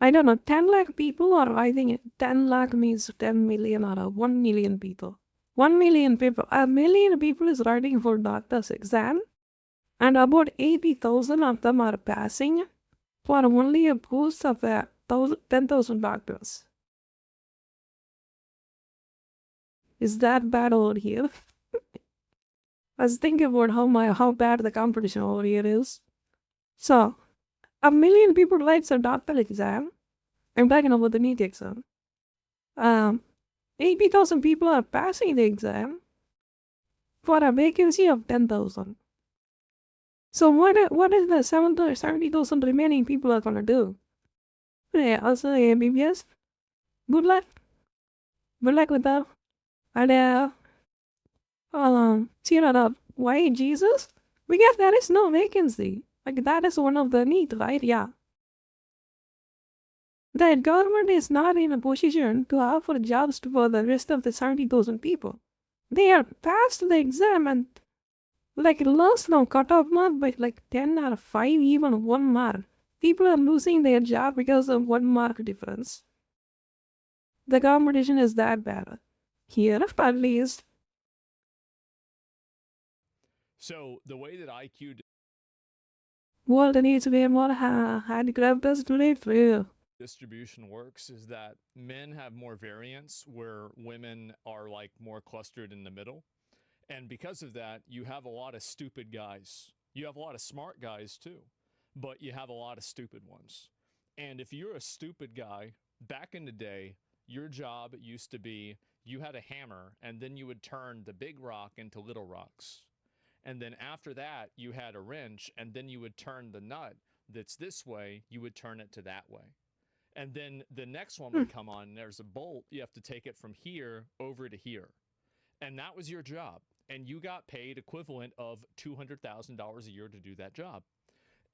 I don't know, 10 lakh people, or I think 10 lakh means 10 million or 1 million people. 1 million people, a million people is writing for doctor's exam, and about 80,000 of them are passing for only a post of 10,000 doctors. Is that bad over here? I was thinking about how bad the competition over here is. So, a million people writes a doctor exam. I'm talking about the NEET exam. 80,000 people are passing the exam for a vacancy of 10,000. So what is the 70,000 remaining people are gonna do? They also MBBS. Good luck. Good luck with that. And cheer it up. Why Jesus? Because there is no vacancy. Like that is one of the need, right? Yeah. The government is not in a position to offer jobs for the rest of the 70,000 people. They are passed the exam and like lost now cut-off mark by like 10 or 5, even 1 mark. People are losing their job because of 1 mark difference. The competition is that bad. Here, at least. So the way that IQ World needs to be more handicrafters today for you. Distribution works is that men have more variance where women are like more clustered in the middle. And because of that, you have a lot of stupid guys. You have a lot of smart guys too, but you have a lot of stupid ones. And if you're a stupid guy, back in the day, your job used to be you had a hammer and then you would turn the big rock into little rocks. And then after that, you had a wrench and then you would turn the nut that's this way, you would turn it to that way. And then the next one would come on, and there's a bolt. You have to take it from here over to here. And that was your job. And you got paid equivalent of $200,000 a year to do that job.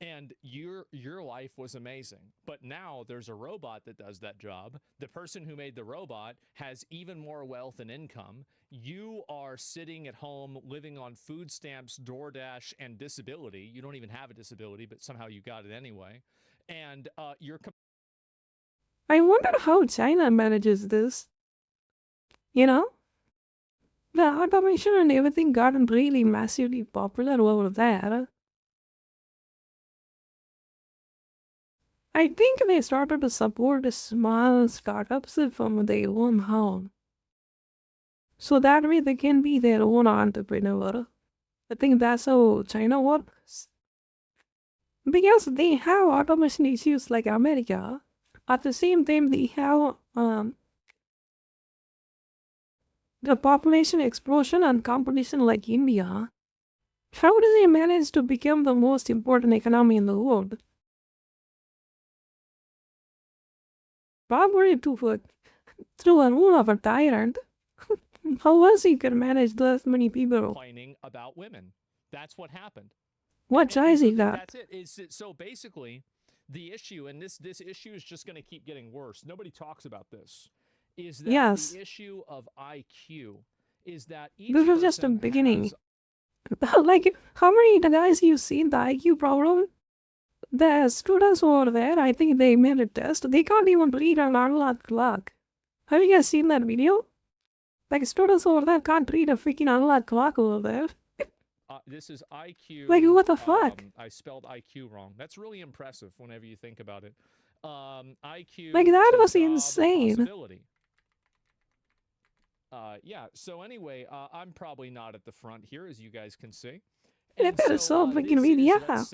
And your life was amazing. But now there's a robot that does that job. The person who made the robot has even more wealth and income. You are sitting at home living on food stamps, DoorDash, and disability. You don't even have a disability, but somehow you got it anyway. And you're... I wonder how China manages this. You know? The automation and everything gotten really massively popular over there. I think they started to support small startups from their own home. So that way they can be their own entrepreneur. I think that's how China works. Because they have automation issues like America. At the same time, they have the population explosion and competition like India. How do they manage to become the most important economy in the world? Probably through a rule of a tyrant. How else you can manage this many people? Complaining about women. That's what happened. What choice is that? That's it. So basically, the issue, and this issue is just going to keep getting worse. Nobody talks about this. Is that the issue of IQ? Is that each this was just a beginning. Like, how many guys you seen the IQ problem? The students over there, I think they made a test. They can't even read an analog clock. Have you guys seen that video? Like, students over there can't read a freaking analog clock over there. This is IQ. Like, what the fuck? I spelled IQ wrong. That's really impressive whenever you think about it. IQ. Like, that was insane. Yeah, so anyway, I'm probably not at the front here, as you guys can see. And that is so freaking weird, yeah.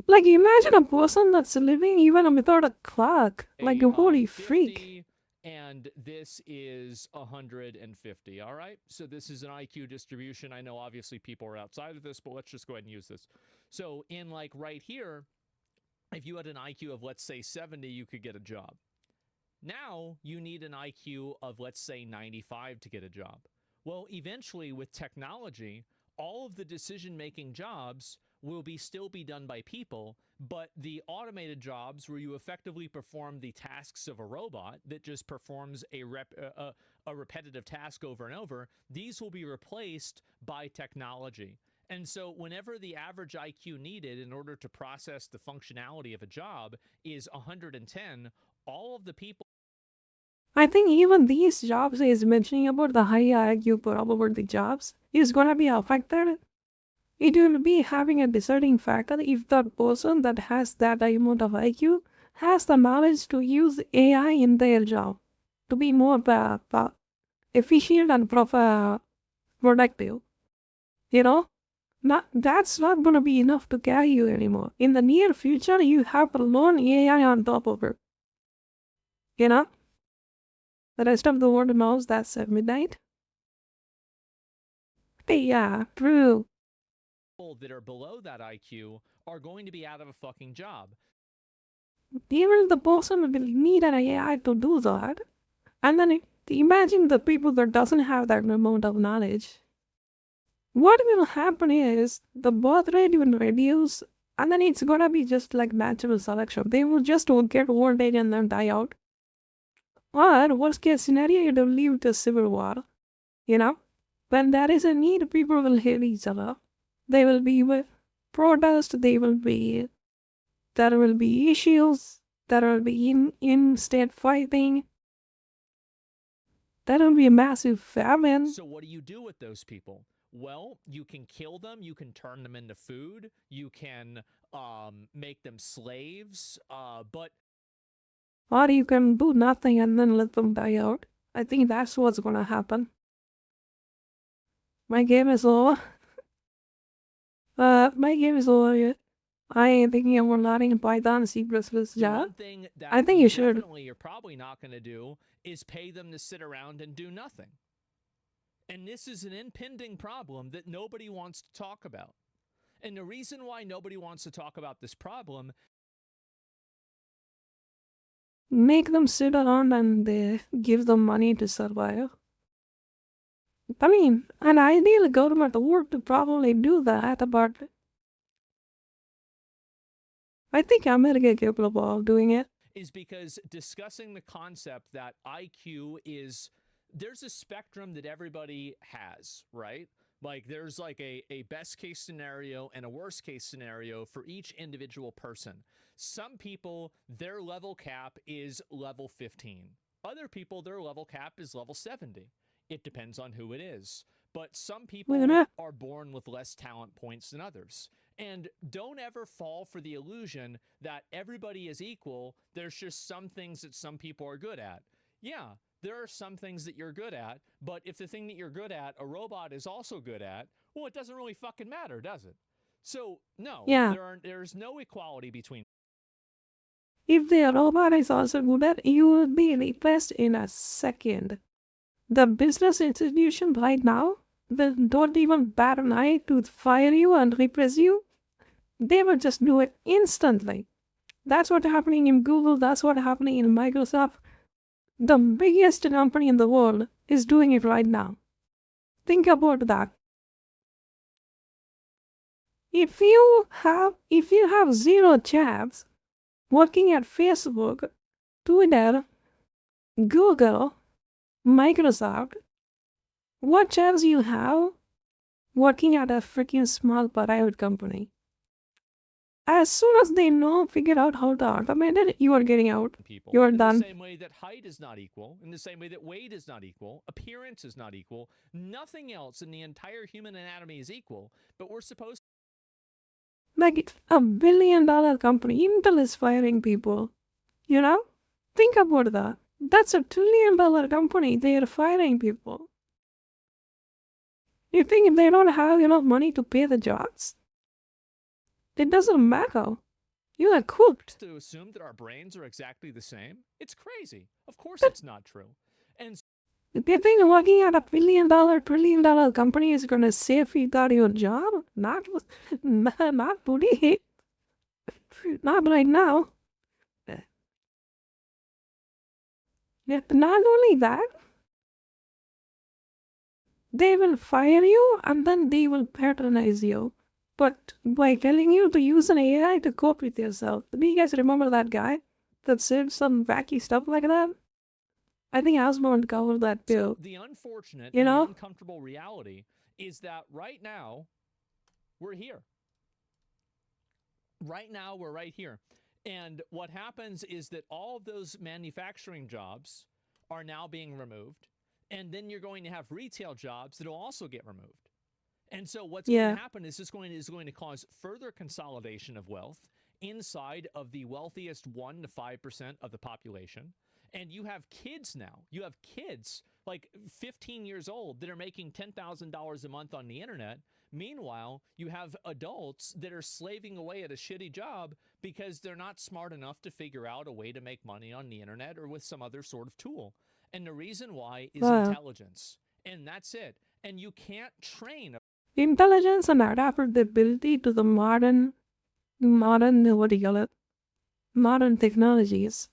Like, imagine a person that's living even without a clock. Like, holy freak. And this is 150, all right? So this is an IQ distribution. I know obviously people are outside of this, but let's just go ahead and use this. So in like right here, if you had an IQ of, let's say, 70, you could get a job. Now you need an IQ of, let's say, 95 to get a job. Well, eventually with technology, all of the decision-making jobs will still be done by people, but the automated jobs where you effectively perform the tasks of a robot that just performs a repetitive task over and over, these will be replaced by technology. And so whenever the average IQ needed in order to process the functionality of a job is 110, all of the people... I think even these jobs is mentioning about the high IQ probability jobs is gonna be affected. It will be having a deciding factor if the person that has that amount of IQ has the knowledge to use AI in their job to be more efficient and productive. You know, that's not going to be enough to carry you anymore. In the near future, you have to learn AI on top of it. You know, the rest of the world knows that's at midnight. But yeah, true. People that are below that IQ are going to be out of a fucking job. Even the person will need an AI to do that. And then imagine the people that doesn't have that amount of knowledge. What will happen is the birth rate will reduce, and then it's gonna be just like natural selection. They will just get old age and then die out. Or worst case scenario, it will lead to civil war. You know, when there is a need, people will hate each other. They will be with protest. There will be issues. There will be in-state fighting. That will be a massive famine. So what do you do with those people? Well, you can kill them. You can turn them into food. You can make them slaves. But or you can do nothing and then let them die out. I think that's what's gonna happen. My game is over. My game is over. I ain't thinking of learning Python, C++, Java. One thing that I think you should. Definitely you're probably not going to do is pay them to sit around and do nothing. And this is an impending problem that nobody wants to talk about. And the reason why nobody wants to talk about this problem... Make them sit around and give them money to survive. I mean, an ideal government would probably do that, but I think America is capable of doing it. Is because discussing the concept that IQ is... There's a spectrum that everybody has, right? Like there's like a best case scenario and a worst case scenario for each individual person. Some people, their level cap is level 15. Other people, their level cap is level 70. It depends on who it is. But some people are born with less talent points than others. And don't ever fall for the illusion that everybody is equal. There's just some things that some people are good at. Yeah, there are some things that you're good at, but if the thing that you're good at, a robot is also good at, well, it doesn't really fucking matter, does it? So, no, there's no equality between... If the robot is also good at, you will be replaced in a second. The business institution right now, they don't even bat an eye to fire you and replace you. They will just do it instantly. That's what's happening in Google. That's what's happening in Microsoft. The biggest company in the world is doing it right now. Think about that. If you have zero chance working at Facebook, Twitter, Google, Microsoft, what chance you have working at a freaking small private company? As soon as they figure out how to automate it, you are getting out. You are done. In the same way that height is not equal, in the same way that weight is not equal, appearance is not equal, nothing else in the entire human anatomy is equal, but we're supposed... Like it's a $1 billion company. Intel is firing people. You know? Think about that. That's a $1 trillion company. They are firing people. You think if they don't have enough money to pay the jobs? It doesn't matter. You are cooked. To assume that our brains are exactly the same? It's crazy. Of course it's not true. And do you think working at a $1 billion, $1 trillion company is gonna save you out of your job? Not today. Not right now. Yet not only that, they will fire you and then they will patronize you. But by telling you to use an AI to cope with yourself. Do you guys remember that guy that said some wacky stuff like that? I think Osborne covered that too. So the unfortunate You and know? the uncomfortable reality is that right now, we're here. Right now, we're right here. And what happens is that all of those manufacturing jobs are now being removed. And then you're going to have retail jobs that will also get removed. And so what's going to happen is this is going to cause further consolidation of wealth inside of the wealthiest 1 to 5% of the population. And you have kids now. You have kids like 15 years old that are making $10,000 a month on the internet. Meanwhile, you have adults that are slaving away at a shitty job because they're not smart enough to figure out a way to make money on the internet or with some other sort of tool. And the reason why is intelligence. And that's it. And you can't train intelligence and adaptability to the modern technologies.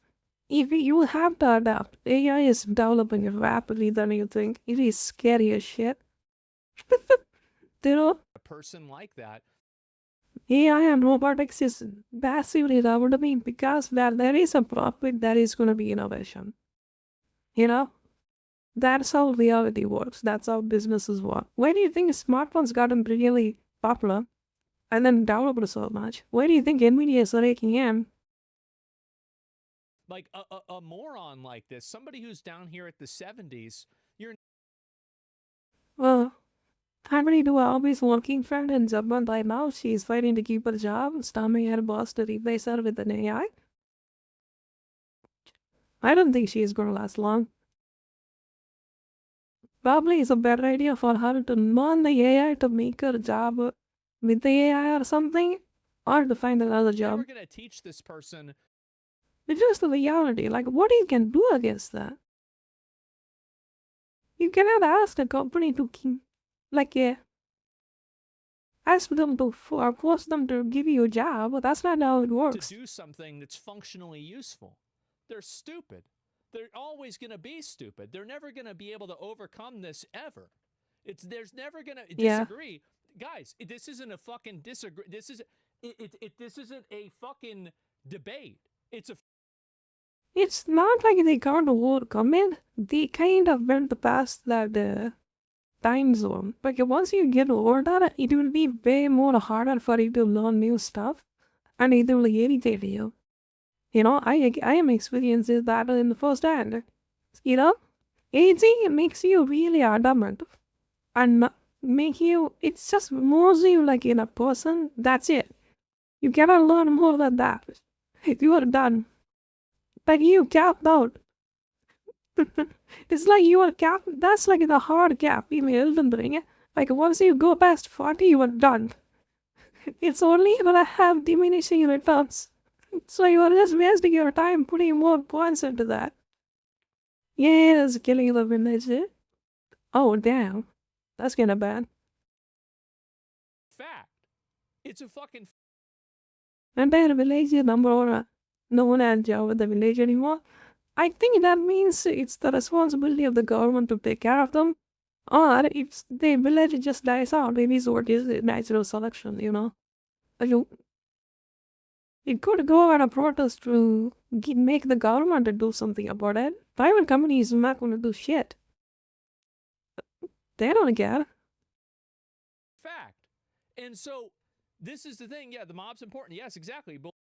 If you have to adapt, AI is developing rapidly than you think. It is scary as shit. You know, a person like that. AI and robotics is massively developing because there is a profit, there is going to be innovation. You know? That's how reality works. That's how businesses work. Why do you think smartphones gotten really popular and then developed so much? Why do you think Nvidia is raking in? Like a moron like this, somebody who's down here at the 70s, you're... Well, Harmony to always working friend in Japan right now. She's fighting to keep her job, storming her boss to replace her with an AI. I don't think she is going to last long. Probably it's a better idea for her to learn the AI to make her job with the AI or something, or to find another job. We're going to teach this person. It's just the reality. Like, what you can do against that? You cannot ask a company to keep, ask them to force them to give you a job. But that's not how it works. To do something that's functionally useful. They're stupid. They're always going to be stupid. They're never going to be able to overcome this ever. There's never going to disagree. Guys, this isn't a fucking disagree. This isn't a fucking debate. It's not like they can't overcome it. They kind of went past that time zone. But once you get over that, it will be way more harder for you to learn new stuff, and it will irritate you. You know, I am experiencing that in the first hand. You know, aging makes you really adamant, and it just moves you like in a person. That's it. You cannot learn more than that. You are done. Like you capped out. It's like you are capped. That's like the hard cap in Elden Ring. Like once you go past 40, you are done. It's only gonna have diminishing returns. So you are just wasting your time putting more points into that. Yes, killing the villager. Oh, damn. That's kinda bad. Fact. It's a fucking... Entire village number no one has job with the village anymore. I think that means it's the responsibility of the government to take care of them. Or if the village just dies out, maybe it's what is natural selection, you know. It could go on a protest to make the government to do something about it. Private companies are not going to do shit. They don't care. Fact. And so, this is the thing. Yeah, the mob's important. Yes, exactly. But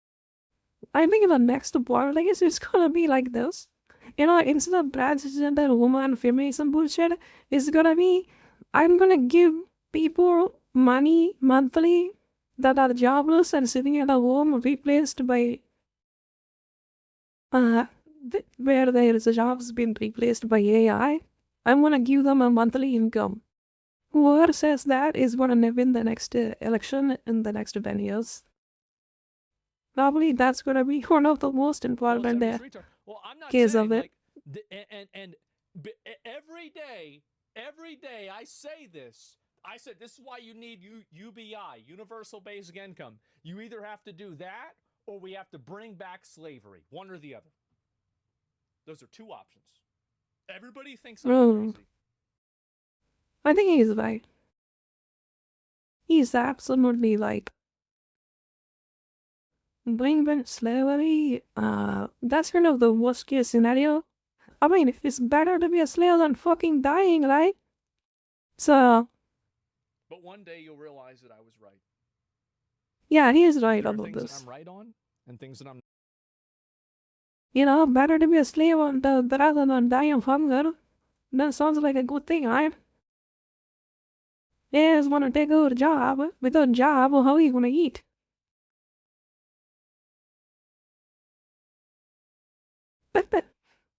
I think the next politics is going to be like this. You know, instead of transgender woman feminism bullshit, it's going to be, I'm going to give people money monthly that are jobless and sitting at a home replaced by where their jobs been replaced by AI. I'm gonna give them a monthly income. Whoever says that is gonna win the next election in the next 10 years. Probably that's gonna be one of the most important case of it. Every day I say this. I said, this is why you need UBI, Universal Basic Income. You either have to do that or we have to bring back slavery, one or the other. Those are two options. Everybody thinks I'm crazy. I think he's right. He's absolutely right. Bring back slavery, that's kind of the worst case scenario. I mean, if it's better to be a slave than fucking dying, right? So... But one day you'll realize that I was right. Yeah, he is right there about are things this. that I'm right on, and things that I'm... You know, better to be a slave rather than die of hunger. That sounds like a good thing, right? Yeah, just want to take over a job. Without a job, how are you going to eat?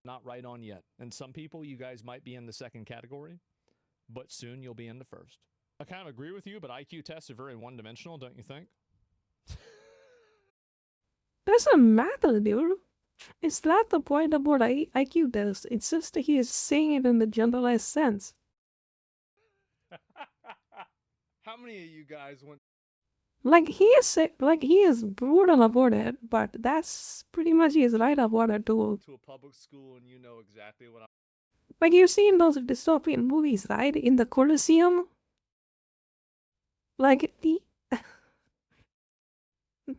Not right on yet. And some people, you guys might be in the second category, but soon you'll be in the first. I kind of agree with you, but IQ tests are very one-dimensional, don't you think? Doesn't matter, dude. It's not the point about IQ test. It's just that he is saying it in the generalized sense. How many of you guys went... Like he is brutal about it, but that's pretty much he is right about it too. to a public school and you know exactly what I'm... Like you've seen those dystopian movies, right? In the Colosseum? Like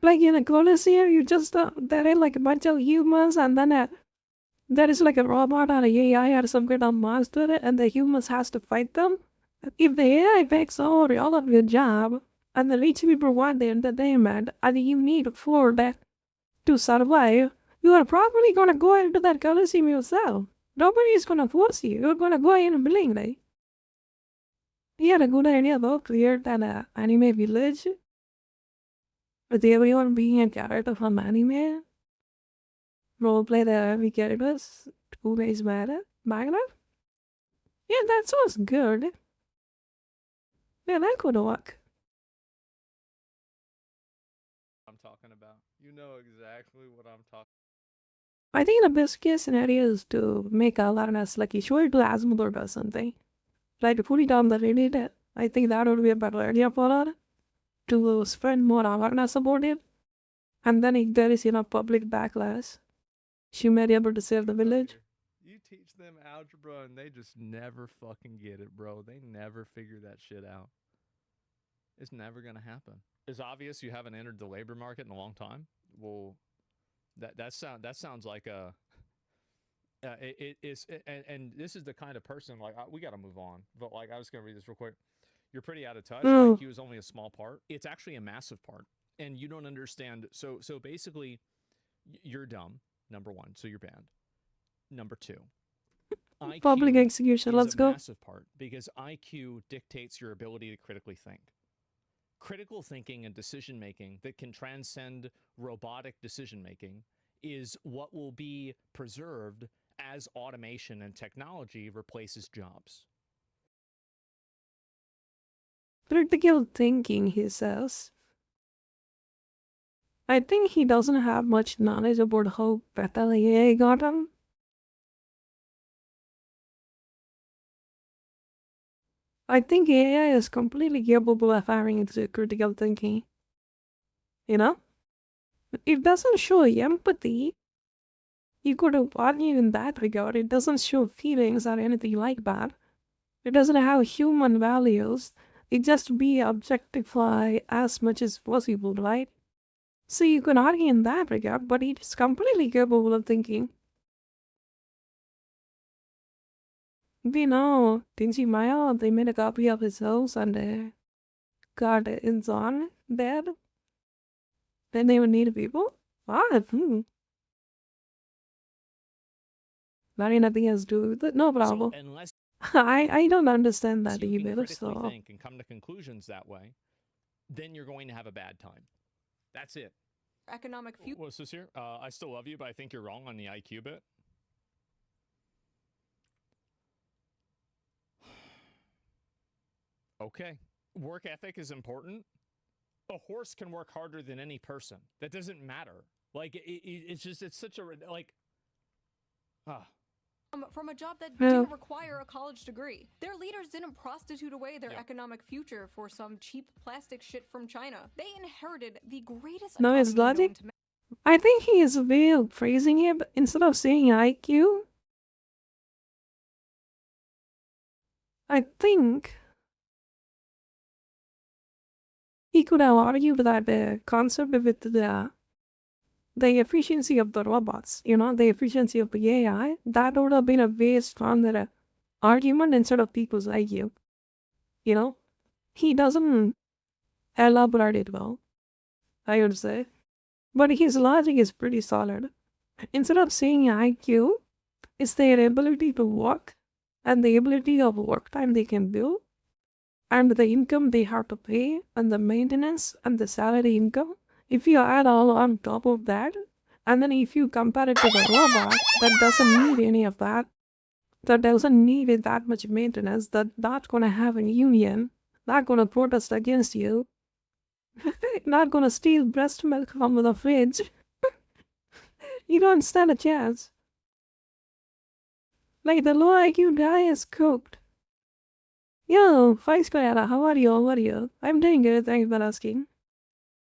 like in a Colosseum, you just, there are like a bunch of humans and then there is like a robot or an AI or some kind of monster and the humans has to fight them. If the AI takes over all of your job and the rich people want the entertainment and you need for that to survive, you are probably gonna go into that Colosseum yourself. Nobody is gonna force you. You're gonna go in willingly. He had a good idea though, create an anime village with everyone being a character from anime. Roleplay the every characters, 2 days matter. Manga? Yeah, that sounds good. Yeah, that could work. I'm talking about. You know exactly what I'm talking... I think the best case scenario is to make awareness like you show it to Asmodor or something. Like to put it on the Reddit. I think that would be a better idea for her. To spread more awareness about it. And then if there is public backlash, she may be able to save the village. You teach them algebra and they just never fucking get it, bro. They never figure that shit out. It's never gonna happen. It's obvious you haven't entered the labor market in a long time. Well, that sounds like a... it is, and this is the kind of person, like, we got to move on, but like I was gonna read this real quick. You're pretty out of touch. IQ is only a small part. It's actually a massive part, and you don't understand. So basically, you're dumb. Number one, so you're banned. Number two, IQ public execution. Let's go. Massive part because IQ dictates your ability to critically think. Critical thinking and decision making that can transcend robotic decision making is what will be preserved as automation and technology replaces jobs. Critical thinking, he says. I think he doesn't have much knowledge about how better AI got him. I think AI is completely capable of having critical thinking. You know? It doesn't show empathy. You could argue in that regard. It doesn't show feelings or anything like that. It doesn't have human values. It just be objectify as much as possible, right? So you can argue in that regard, but it is completely capable of thinking. We know, Tinji Maya, they made a copy of his house and got it on there. Then they would need people? What? Not nothing else to do with it. No problem. So unless I don't understand that you can either, critically so... think and come to conclusions that way, then you're going to have a bad time. That's it. Economic future. What's this here? I still love you, but I think you're wrong on the IQ bit. Okay. Work ethic is important. A horse can work harder than any person. That doesn't matter. Like, it's just, it's such a, like... From a job that didn't require a college degree. Their leaders didn't prostitute away their economic future for some cheap plastic shit from China. They inherited the greatest... No, his logic? I think he is way praising him instead of saying IQ. I think he could have argued that the concept with the efficiency of the robots, the efficiency of the AI, that would have been a way stronger argument instead of people's IQ. He doesn't elaborate it well, I would say. But his logic is pretty solid. Instead of saying IQ, it's their ability to work and the ability of work time they can do and the income they have to pay and the maintenance and the salary income. If you add all on top of that, and then if you compare it to the robot that doesn't need any of that doesn't need that much maintenance, that not gonna have a union, not gonna protest against you, not gonna steal breast milk from the fridge, you don't stand a chance. Like the low IQ guy is cooked. Yo, 5 Square, how are you? How are you? I'm doing good, thanks for asking.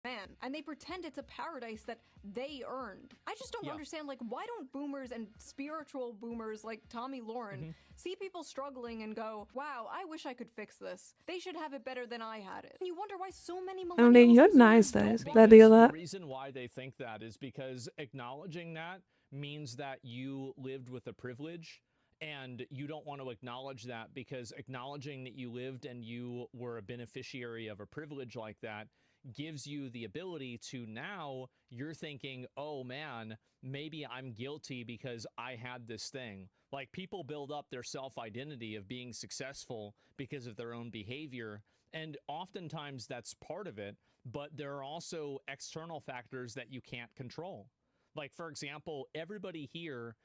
Man, and they pretend it's a paradise that they earned. I just don't understand, like, why don't boomers and spiritual boomers like Tommy Lauren see people struggling and go, wow, I wish I could fix this. They should have it better than I had it. And you wonder why so many millennials you're nice, don't The reason why they think that is because acknowledging that means that you lived with a privilege, and you don't want to acknowledge that because acknowledging that you lived and you were a beneficiary of a privilege like that gives you the ability to, now you're thinking, oh man, maybe I'm guilty because I had this thing. Like, people build up their self-identity of being successful because of their own behavior, and oftentimes that's part of it, but there are also external factors that you can't control. Like, for example, everybody here,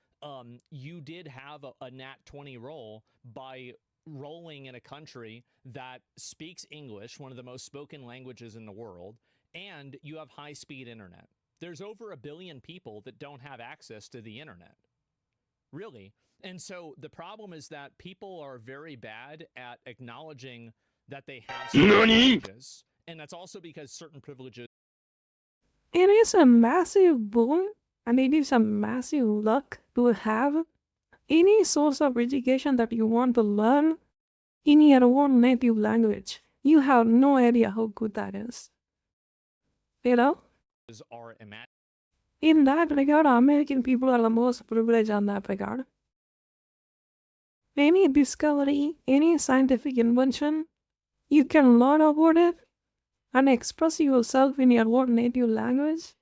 you did have a nat 20 roll by rolling in a country that speaks English, one of the most spoken languages in the world, and you have high-speed internet. There's over 1 billion people that don't have access to the internet. Really. And so the problem is that people are very bad at acknowledging that they have certain privileges. And that's also because certain privileges... It is a massive boon, and it is a massive luck to have any source of education that you want to learn in your own native language. You have no idea how good that is. In that regard, American people are the most privileged on that regard. Any discovery, any scientific invention, you can learn about it and express yourself in your own native language.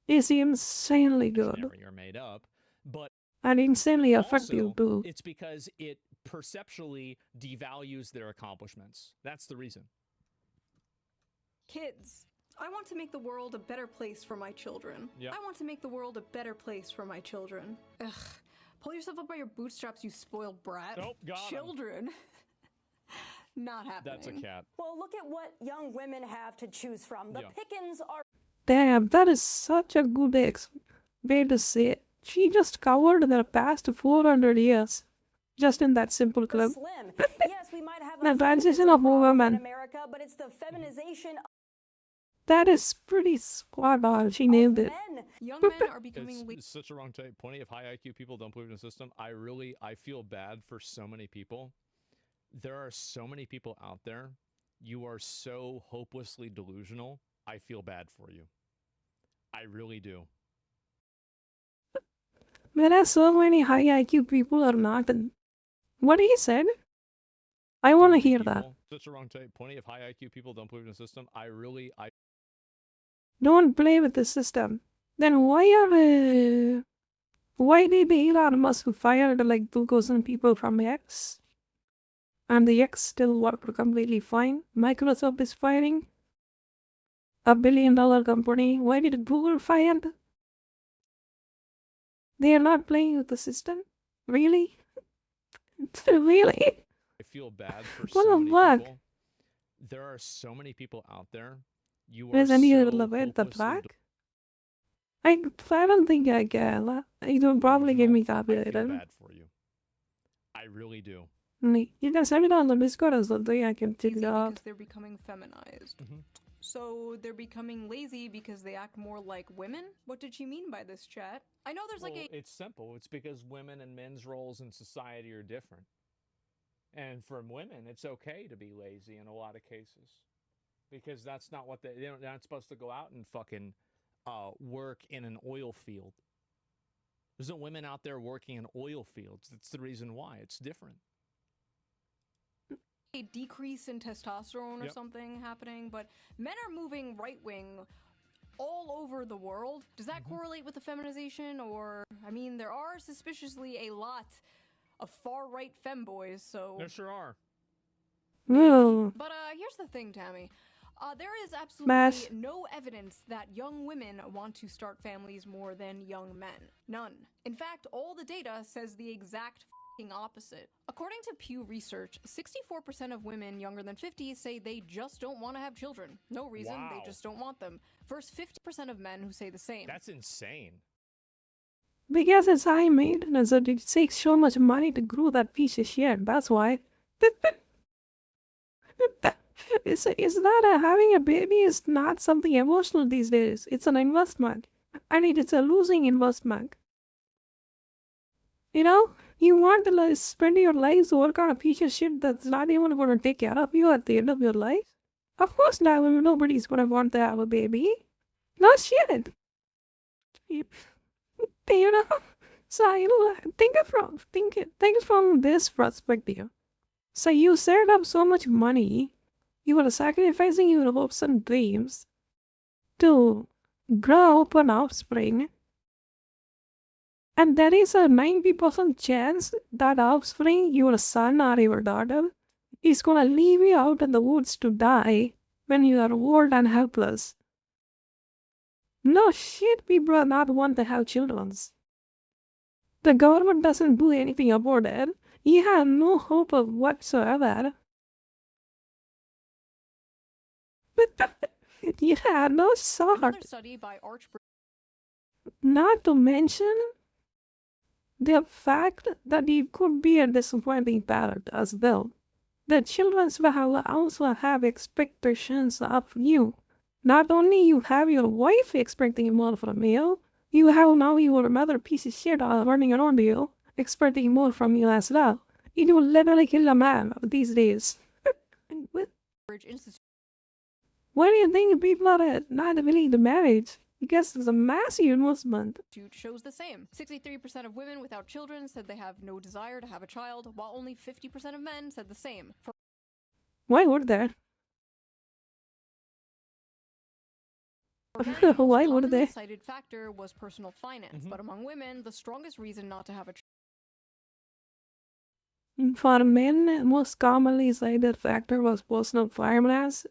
Is insanely good. Are made up, but and insanely effective too. It's because it perceptually devalues their accomplishments. That's the reason. Kids. I want to make the world a better place for my children. I want to make the world a better place for my children. Ugh. Pull yourself up by your bootstraps, you spoiled brat. Nope, got children. Not happening. That's a cat. Well, look at what young women have to choose from. The pickings are... Damn, that is such a good way to say it. She just covered the past 400 years. Just in that simple clip. Slim. Yes, we might have the transition of women in America, but it's the feminization of... That is pretty spot on. She nailed it. Young men are becoming... It's such a wrong take. Plenty of high IQ people don't believe in the system. I feel bad for so many people. There are so many people out there. You are so hopelessly delusional. I feel bad for you. I really do. There are so many high IQ people are not. What he said? I want to hear that. Such a wrong take. Plenty of high IQ people don't believe in the system. Don't play with the system. Then why did Elon Musk fired like 2,000 people from X? And the X still worked completely fine. Microsoft is firing $1 billion company. Why did Google fire? They are not playing with the system? Really? Really? I feel bad for so many people. There are so many people out there. You are so the black? I don't think I can. You probably give me copyrighted. I feel bad for you. I really do. You can send it on the Discord or something. I can take it out. Because they're becoming feminized. So they're becoming lazy because they act more like women? What did she mean by this, chat? I know there's It's simple. It's because women and men's roles in society are different. And for women, it's okay to be lazy in a lot of cases, because that's not what they're not supposed to go out and fucking work in an oil field. There's no women out there working in oil fields. That's the reason why it's different. A decrease in testosterone or something happening, but men are moving right wing all over the world. Does that correlate with the feminization? Or, I mean, there are suspiciously a lot of far-right femboys, so... There sure are. Ooh. But here's the thing, Tammy. There is absolutely no evidence that young women want to start families more than young men. None. In fact, all the data says the exact opposite. According to Pew Research, 64% of women younger than 50 say they just don't want to have children. No reason, they just don't want them. Versus 50% of men who say the same. That's insane. Because it's high maintenance and it takes so much money to grow that piece of shit. That's why. Is that having a baby is not something emotional these days. It's an investment. And it's a losing investment. You know? You want to spend your life to work on a piece of shit that's not even going to take care of you at the end of your life? Of course not. Nobody's going to want to have a baby. No shit. You know? So, you know, think it from this perspective. So you set up so much money, you are sacrificing your hopes and dreams to grow up an offspring. And there is a 90% chance that offspring, your son or your daughter, is gonna leave you out in the woods to die when you are old and helpless. No shit, people are not want to have children. The government doesn't do anything about it. You have no hope of whatsoever. But you have no sort. Another study by Not to mention the fact that it could be a disappointing parent as well. The children will also have expectations of you. Not only you have your wife expecting more from you, you have now your mother piece of shit running around you, expecting more from you as well. It will literally kill a man these days. Why do you think people are not willing to marry? Because it's a massive investment. Shows the same. 63% of women without children said they have no desire to have a child, while only 50% of men said the same. Why would that? Why would they? The cited factor was personal finance, but among women, the strongest reason not to have a child. For men, most commonly cited factor was personal finance.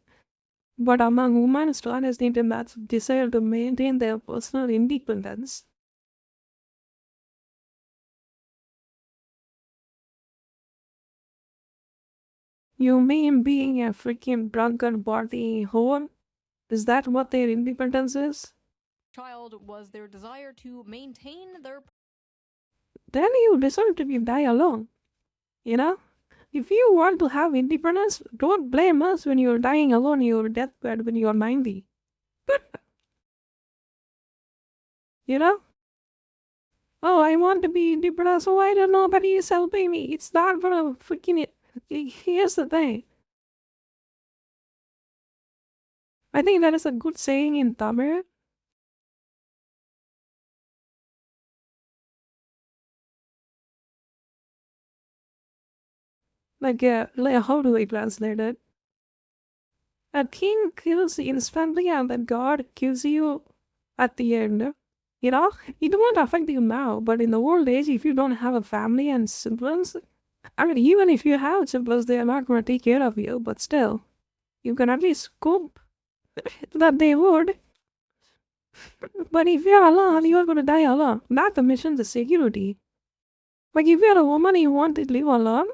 But among women, strongest that's desire to maintain their personal independence. You mean being a freaking drunken party whore? Is that what their independence is? Child was their desire to maintain their... Then you deserve to die alone. You know? If you want to have independence, don't blame us when you're dying alone in your deathbed when you're 90. You know? Oh, I want to be independent, so why don't nobody is helping me? It's not for a freaking... Here's the thing. I think that is a good saying in Tamil. Like, how do I translate it? A king kills his family and then God kills you at the end. You know, it won't affect you now, but in the old age, if you don't have a family and siblings, I mean, even if you have siblings, they are not going to take care of you, but still, you can at least hope that they would. But if you're alone, you're going to die alone. Not to mention the security. Like, if you're a woman and you want to live alone,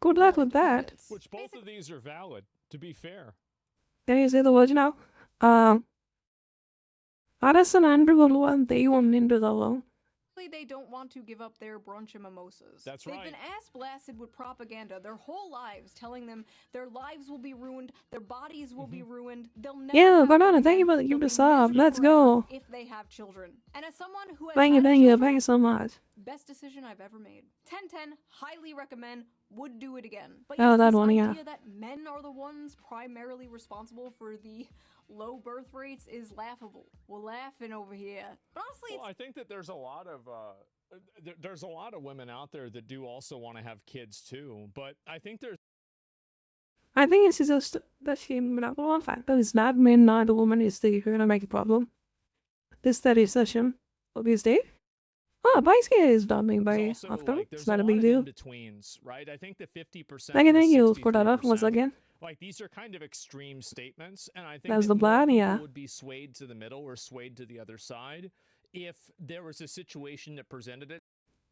good luck with that. Which both of these are valid, to be fair. Can you say the words now? Arasan Andrew they won't into the law. They don't want to give up their brunch and mimosas. That's right. They've been ass blasted with propaganda their whole lives, telling them their lives will be ruined, their bodies will be ruined, they'll never Banana, thank you for the gift sub. Let's go. If they have children. And as someone who has Thank you so much. best decision I've ever made. 10/10, highly recommend, would do it again. But Oh, yes, that this one, yeah. idea that men are the ones primarily responsible for the low birth rates is laughable. We're laughing over here. But honestly, well, I think that there's a lot of women out there that do also want to have kids too. But I think it's just that the number one factor is not men, not women is the economic problem. This the recession, obviously. Oh, basically is dominated by also after. like there's It's a not a lot big of deal. in-betweens, right? I think the 50%, Like, and the thank you for that off once 63%, again. like these are kind of extreme statements, and I think That's that the more plan, people yeah. would be swayed to the middle or swayed to the other side if there was a situation that presented it.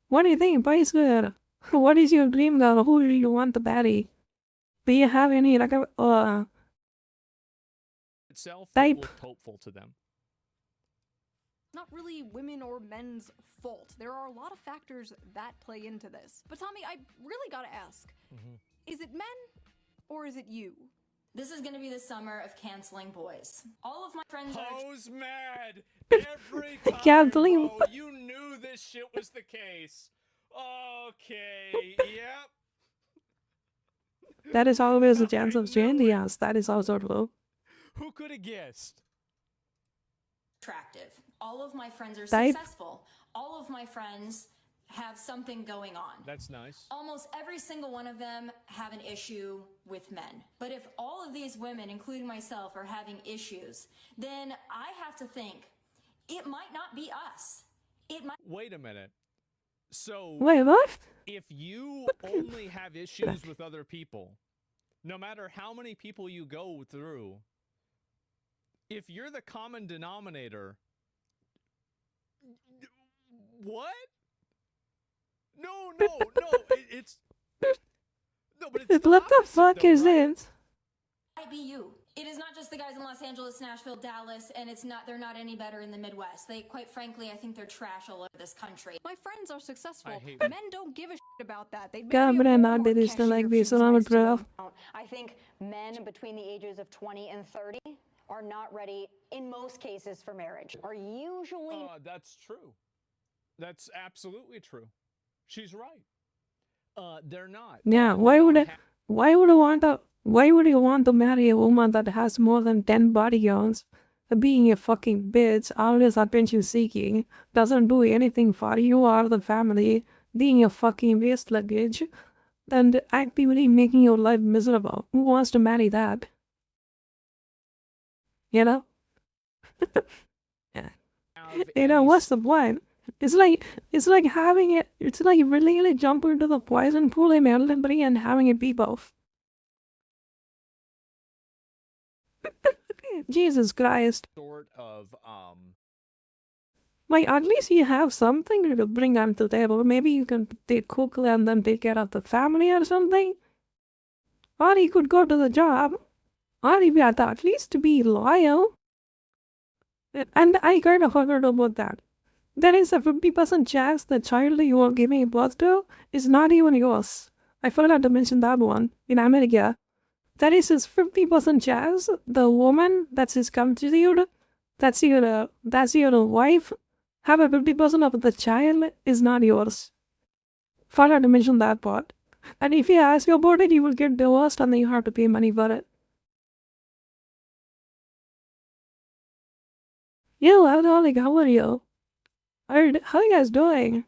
What do you think, basically? What is your dream girl? Who do you want to marry? Do you have any like itself that type? looked hopeful to them. not really women or men's fault. There are a lot of factors that play into this. But Tommy, I really gotta ask, is it men or is it you? This is going to be the summer of canceling boys. All of my friends are... Who's mad? Every time, Canceling. bro, you knew this shit was the case. Okay, yep. That is always a chance of change. Yes, that is also true. Who could have guessed? attractive. All of my friends are Type. successful. All of my friends have something going on. That's nice. Almost every single one of them have an issue with men. But if all of these women, including myself, are having issues, then I have to think it might not be us. It might. Wait a minute. So, Wait, what? if you only have issues with other people, no matter how many people you go through, if you're the common denominator, what? No, it's no, but it's What the fuck though, is right? it? Might be you. It is not just the guys in Los Angeles, Nashville, Dallas, and they're not any better in the Midwest. Quite frankly, I think they're trash all over this country. My friends are successful. I hate Men don't give a shit about that. They'd God, marry but a I'm not Walmart very still like cashier if this, she was so I'm nice to them. 12. I think men between the ages of 20 and 30 are not ready, in most cases, for marriage. Are usually That's true. That's absolutely true. She's right. They're not. Yeah, They why would don't I, why would you want to marry a woman that has more than 10 bodyguards? Being a fucking bitch, always attention seeking, doesn't do anything for you or the family, being a fucking waste luggage, and actively making your life miserable. Who wants to marry that? You know? have You know, any what's the point? It's like having it, it's like really jump into the poison pool immediately and having it be both. Jesus Christ. sort of Like, at least you have something to bring on to the table. Maybe you can cook and then take care of the family or something. Or you could go to the job. Or you have to at least be loyal. And I kind of forgot about that. There is a 50% chance the child you are giving birth to is not even yours. I forgot to mention that one. In America, there is this 50% chance the woman that is conceived, that's your wife, have a 50% of the child is not yours. Forgot to mention that part. And if you ask about it, you will get divorced and then you have to pay money for it. Yo, Alec, how are you? How are you guys doing?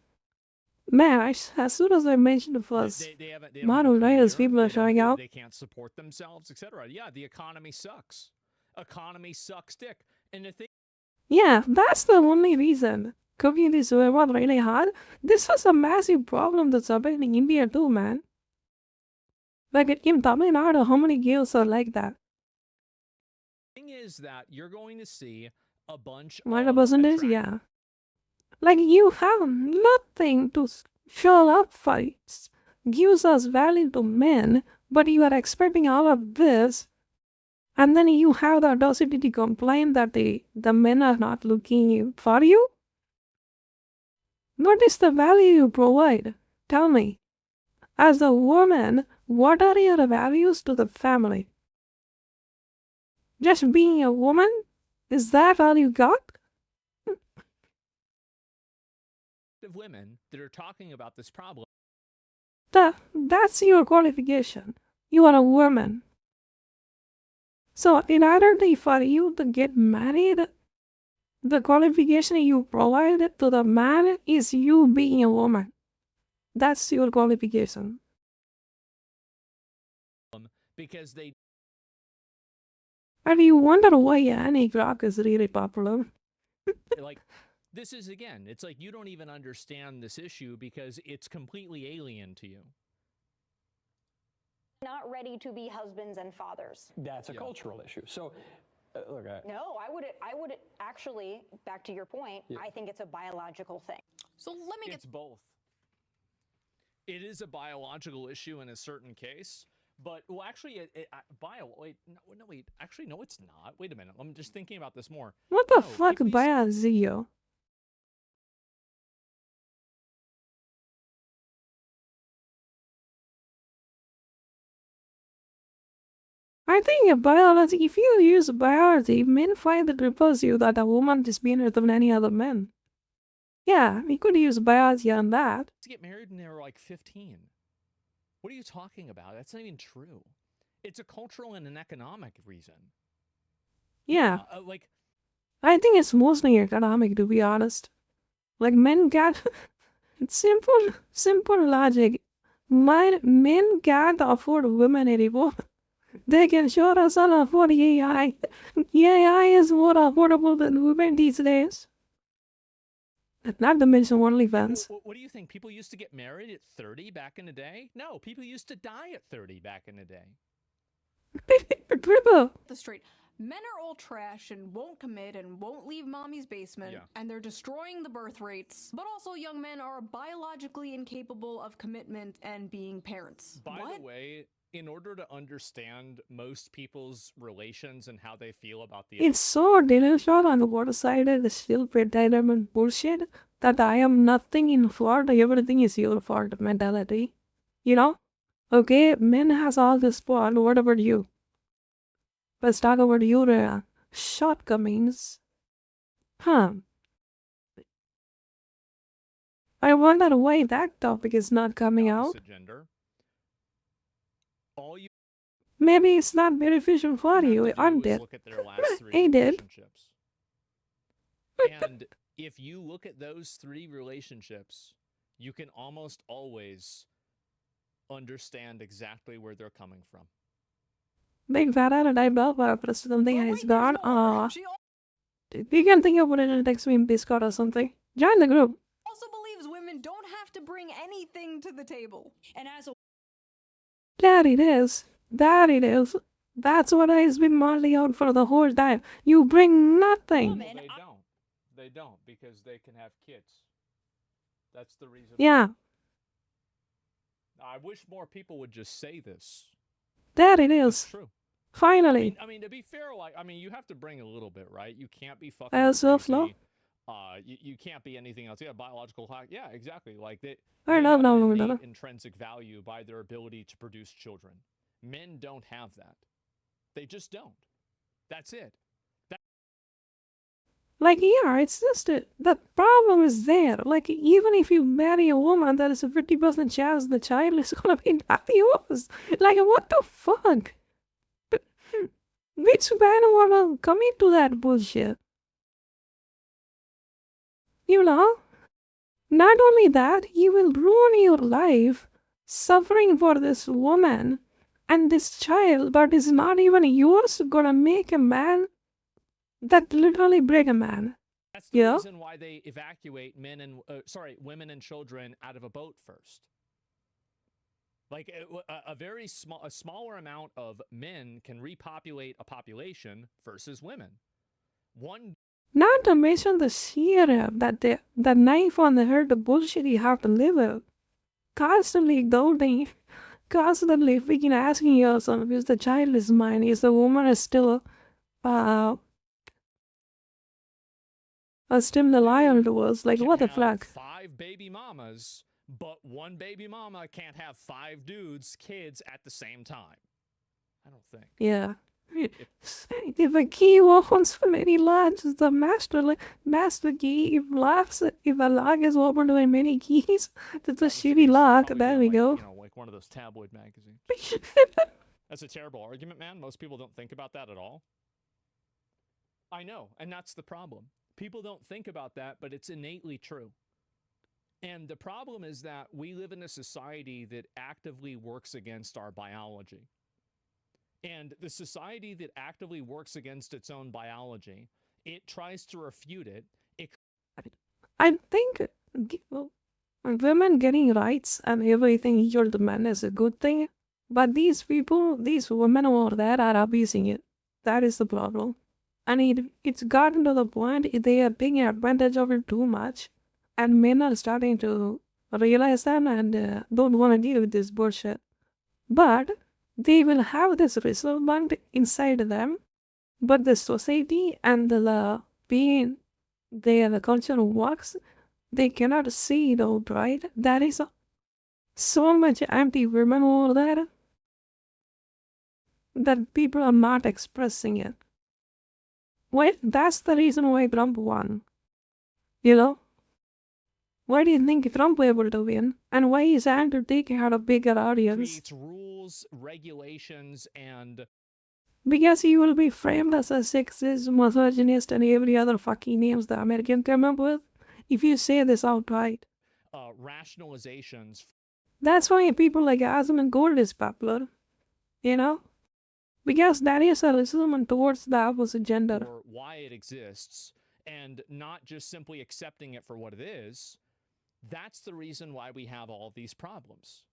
Man, as soon as I mentioned the first they haven't model a writers, career, people are they don't- showing up. They can't support themselves, etc. Yeah, the economy sucks. Economy sucks dick. And the thing Yeah, that's the only reason. Cooking this was really hard. This was a massive problem that's happening in India too, man. Like in Tamil Nadu, how many girls are like that? is that you're going to see a bunch What of a percentage? attract- Yeah. Like you have nothing to show up for. Gives us value to men, but you are expecting all of this, and then you have the audacity to complain that the men are not looking for you? What is the value you provide? Tell me. As a woman, what are your values to the family? Just being a woman? Is that all you got? of women that are talking about this problem. That's your qualification. You are a woman. So in order for you to get married, the qualification you provide to the man is you being a woman. That's your qualification. Because they And you wonder why Annie Clark is really popular. like this is again, it's like you don't even understand this issue because it's completely alien to you. Not ready to be husbands and fathers. That's a cultural issue. So, look, No, I would actually, back to your point, I think it's a biological thing. So let me get It's both. It is a biological issue in a certain case, but well, actually, actually, no, it's not. Wait a minute. I'm just thinking about this more. What the No, fuck, if we- Biazio? I think in biology, if you use biology, men find it repulsive that a woman is better than any other man. Yeah, we could use biology on that. To get married when they were like 15. What are you talking about? That's not even true. It's a cultural and an economic reason. Yeah, Like, I think it's mostly economic, to be honest. Like, men can't... It's simple logic. Men can't afford women anymore. They can sure as hell afford AI. AI is more affordable than women these days. Not to mention OnlyFans. what do you think? People used to get married at 30 back in the day? No, people used to die at 30 back in the day. Triple. the straight. Men are all trash and won't commit and won't leave mommy's basement, Yeah. and they're destroying the birth rates. But also, young men are biologically incapable of commitment and being parents. By What? the way, in order to understand most people's relations and how they feel about the It's so delicious on the water side and still predetermined bullshit that I am nothing in fault, everything is your fault mentality. You know? Okay, men has all this fault, what about you? Let's talk about your shortcomings. Huh. I wonder why that topic is not coming out. opposite gender. All you Maybe it's not beneficial for have to you, do aren't is it? look at their last 3 He did. relationships. And if you look at those 3 relationships, you can almost always understand exactly where they're coming from. Big fat and I love our president But has wait, there's gone. more. She We can think about it in the next week Discord or something. Join the group. also believes women don't have to bring anything to the table. And as a There it is. There it is. That's what has been marling out for the whole time. You bring nothing. woman, Well, they don't. They don't because they can have kids. That's the reason. Yeah, I wish more people would just say this. there it It's is. true. Finally. I mean, to be fair, you have to bring a little bit, right? You can't be fucking Also, crazy. Flo? You can't be anything else. Yeah, biological clock. Yeah, exactly. Like they I they love have an no, innate no. intrinsic value by their ability to produce children. Men don't have that. They just don't. That's it. Like, yeah, it's just the problem is there. Like, even if you marry a woman, there is a 50% chance the child is gonna be not yours. Like, what the fuck? Which man wanna commit to that bullshit? You know? Not only that, you will ruin your life suffering for this woman and this child, but it's not even yours, gonna make a man that literally break a man. That's the Yeah. reason why they evacuate women and children out of a boat first. Like a smaller amount of men can repopulate a population versus women. One Not to mention the sheer the knife on the head, the bullshit you have to live with. Constantly doubting, constantly freaking asking yourself, is the child is mine? Is the woman still still loyal to us? Like, can what the have fuck? 5 baby mamas, but one baby mama can't have 5 dudes, kids at the same time. I don't think. Yeah. If a key opens for many locks, the master key. If a lock is opened by many keys, that's a shitty lock. Probably There get, we like, go. Like like one of those tabloid magazines. That's a terrible argument, man. Most people don't think about that at all. I know, and that's the problem. People don't think about that, but it's innately true. And the problem is that we live in a society that actively works against our biology. And the society that actively works against its own biology, it tries to refute it. I think women getting rights and everything equal to men is a good thing. But these people, these women over there are abusing it. That is the problem. And it's gotten to the point they are taking advantage of it too much. And men are starting to realize that and don't want to deal with this bullshit. But they will have this resentment inside them. But the society and the being the culture works, they cannot see it outright. There is so much anti-women over there that people are not expressing it. Wait, that's the reason why Trump won. You know? Why do you think Trump was able to win? And why is Andrew taking out a bigger audience? Creates rules, regulations, and... Because he will be framed as a sexist, misogynist, and every other fucking names the American come up with if you say this outright. Rationalizations. That's why people like Azam and Gold is popular. You know? Because that is a resentment towards the opposite gender. Or why it exists, and not just simply accepting it for what it is. That's the reason why we have all these problems.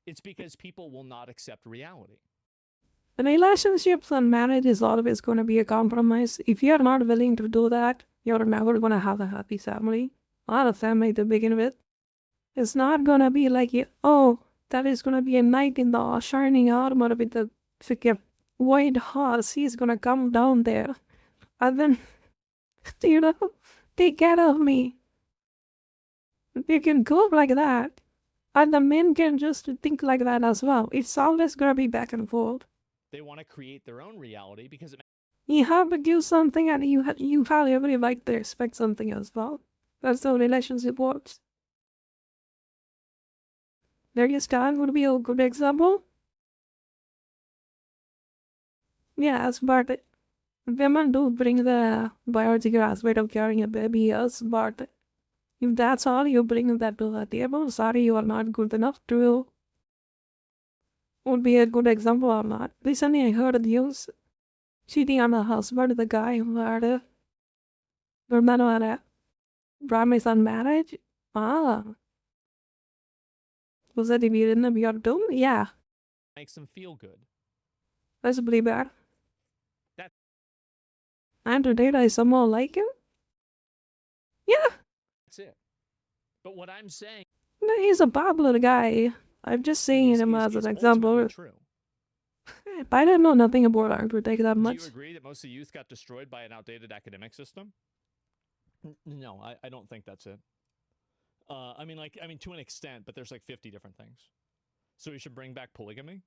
It's because people will not accept reality. Relationships and marriage is always going to be a compromise. If you're not willing to do that, you're never going to have a happy family or a family to begin with. It's not going to be like, oh, that is going to be a knight in the shining armor with the white horse. He's going to come down there and then, take care of me. You can go like that. And the men can just think like that as well. It's always going to be back and forth. They want to create their own reality because you have to do something and you have every right to expect something as well. That's how relationship works. There you stand would be a good example. Yes, but women do bring the biological aspect of carrying a baby, yes, but if that's all you bring that to the table, sorry, you are not good enough to would be a good example or not. Recently I heard news cheating on her husband, the guy who had a woman on a promise on marriage. Was that if you didn't be doom? Yeah. Makes them feel good. That's pretty bad. Andrew Tate, I somehow like him? Yeah. That's it. But what I'm saying... He's a popular guy. I'm just saying him as an example. True. But I don't know nothing about Andrew Tate that much. Do you agree that most of the youth got destroyed by an outdated academic system? No, I don't think that's it. I mean, to an extent, but there's like 50 different things. So we should bring back polygamy?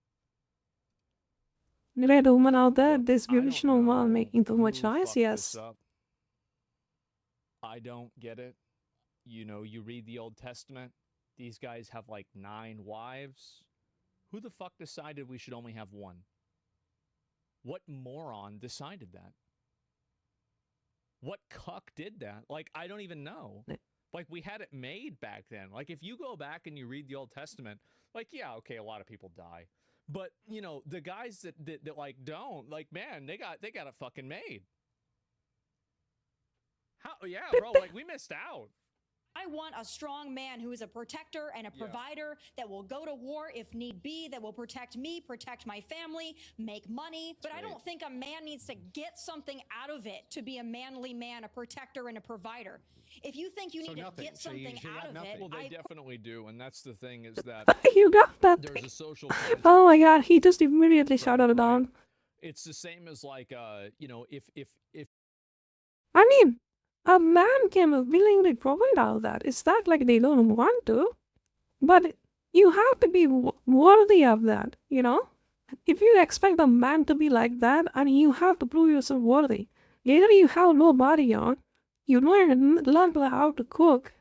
There are women out there, this traditional one making too much noise, yes. I don't get it. You know, you read the Old Testament, these guys have like 9 wives. Who the fuck decided we should only have 1? What moron decided that? What cuck did that? Like, I don't even know. Like, we had it made back then. Like, if you go back and you read the Old Testament, like, yeah, okay, a lot of people die. But, you know, the guys that like, don't, like, man, they got it fucking made. How? Yeah, bro, like, we missed out. I want a strong man who is a protector and a provider that will go to war if need be, that will protect me, protect my family, make money. But I don't think a man needs to get something out of it to be a manly man, a protector and a provider. If you think you need to get something out of it... Well, they definitely do, and that's the thing is that... You got that. There's a social... Oh my god, he just immediately shouted it down. It's the same as like, you know, if... I mean... A man can willingly provide all that. It's not like they don't want to. But you have to be worthy of that, you know? If you expect a man to be like that, and you have to prove yourself worthy. Either you have no body on, you learn how to cook,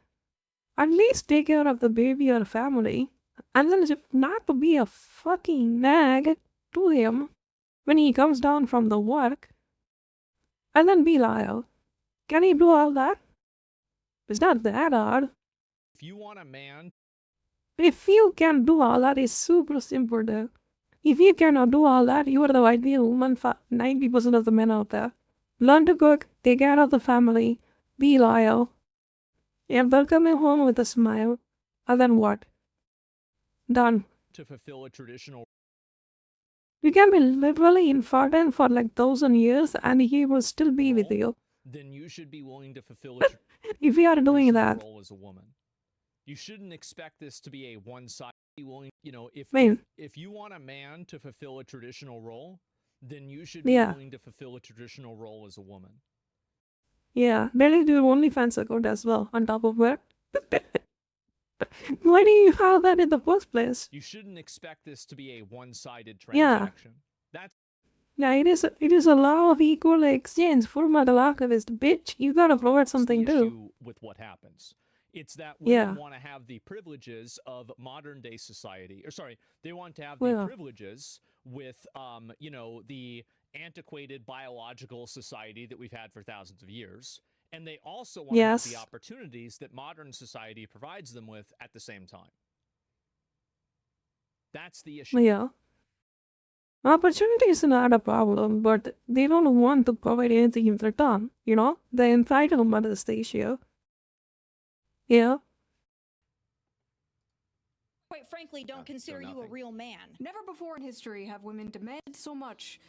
at least take care of the baby or family. And then not to be a fucking nag to him when he comes down from the work. And then be loyal. Can he do all that? It's not that hard. If you want a man... If you can do all that, it's super simple though. If you cannot do all that, you are the ideal woman for 90% of the men out there. Learn to cook, take care of the family, be loyal, and they'll come home with a smile. And then what? Done. To fulfill a traditional... You can be literally infertile for like 1,000 years and he will still be with you. Then you should be willing to fulfill a if you are doing that role as a woman. You shouldn't expect this to be a one-sided... You know, if you want a man to fulfill a traditional role, then you should be willing to fulfill a traditional role as a woman. Yeah, barely do OnlyFans account as well, on top of that. Why do you have that in the first place? You shouldn't expect this to be a one-sided transaction. Yeah, it is a law of equal exchange. Former alchemist, bitch. You gotta provide something too. With what happens. It's that women want to have the privileges of modern day society. Or sorry, they want to have the privileges with, you know, the antiquated biological society that we've had for thousands of years. And they also want to have the opportunities that modern society provides them with at the same time. That's the issue. Yeah. Opportunity is not a problem, but they don't want to provide anything in return, you know? The entitlement is the issue. Yeah. Quite frankly, don't consider you a real man. Never before in history have women demanded so much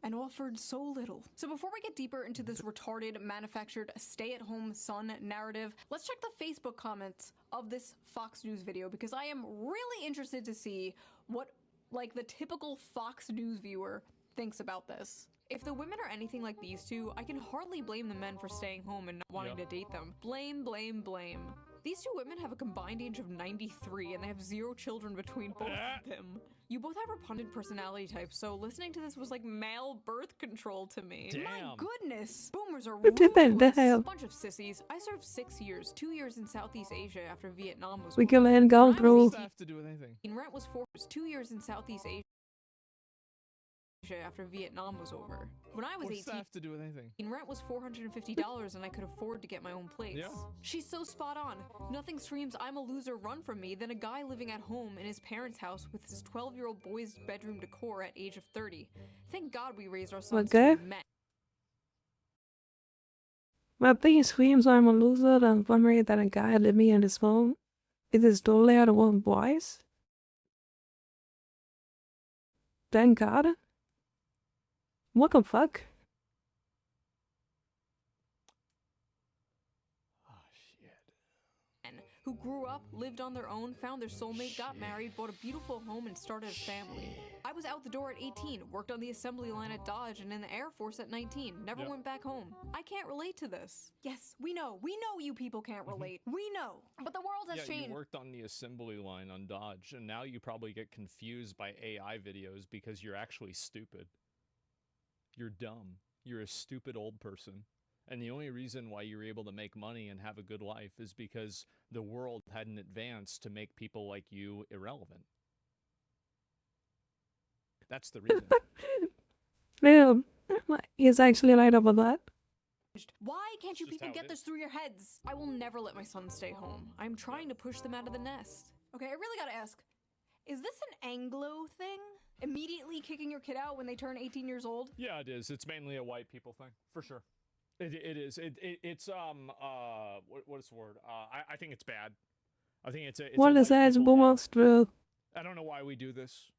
and offered so little. So before we get deeper into this retarded, manufactured, stay-at-home son narrative, let's check the Facebook comments of this Fox News video because I am really interested to see what, like, the typical Fox News viewer thinks about this. If the women are anything like these two, I can hardly blame the men for staying home and not wanting to date them. Blame, blame, blame. These two women have a combined age of 93 and they have 0 children between both of them. You both have repugnant personality types, so listening to this was like male birth control to me. Damn. My goodness! Boomers are ruthless. A Bunch of sissies. I served 6 years, 2 years in Southeast Asia after Vietnam was We can let go through. What does that have to do with anything? Rent was 4 years, 2 years in Southeast Asia after Vietnam was over. When I was 18, what does that have to do with anything? Rent was $450 and I could afford to get my own place. Yeah. She's so spot on. Nothing screams I'm a loser run from me than a guy living at home in his parents' house with his 12-year-old boy's bedroom decor at age of 30. Thank God we raised our sons to be men. Nothing screams I'm a loser and one way that a guy living in his home with his daughter-old boys. Thank God. What the fuck? Oh, shit. Who grew up, lived on their own, found their soulmate, got married, bought a beautiful home, and started a family. I was out the door at 18, worked on the assembly line at Dodge and in the Air Force at 19, never went back home. I can't relate to this. Yes, we know you people can't relate. We know. But the world has changed. You worked on the assembly line on Dodge, and now you probably get confused by AI videos because you're actually stupid. You're dumb. You're a stupid old person. And the only reason why you're able to make money and have a good life is because the world hadn't advanced to make people like you irrelevant. That's the reason. Yeah, he's actually right about that. Why can't you people get this through your heads? I will never let my son stay home. I'm trying to push them out of the nest. Okay, I really gotta ask, is this an Anglo thing? Immediately kicking your kid out when they turn 18 years old? Yeah, it is. It's mainly a white people thing, for sure. It is. It's what is the word? I think it's bad. I think it's what is that? It's almost true. I don't know why we do this.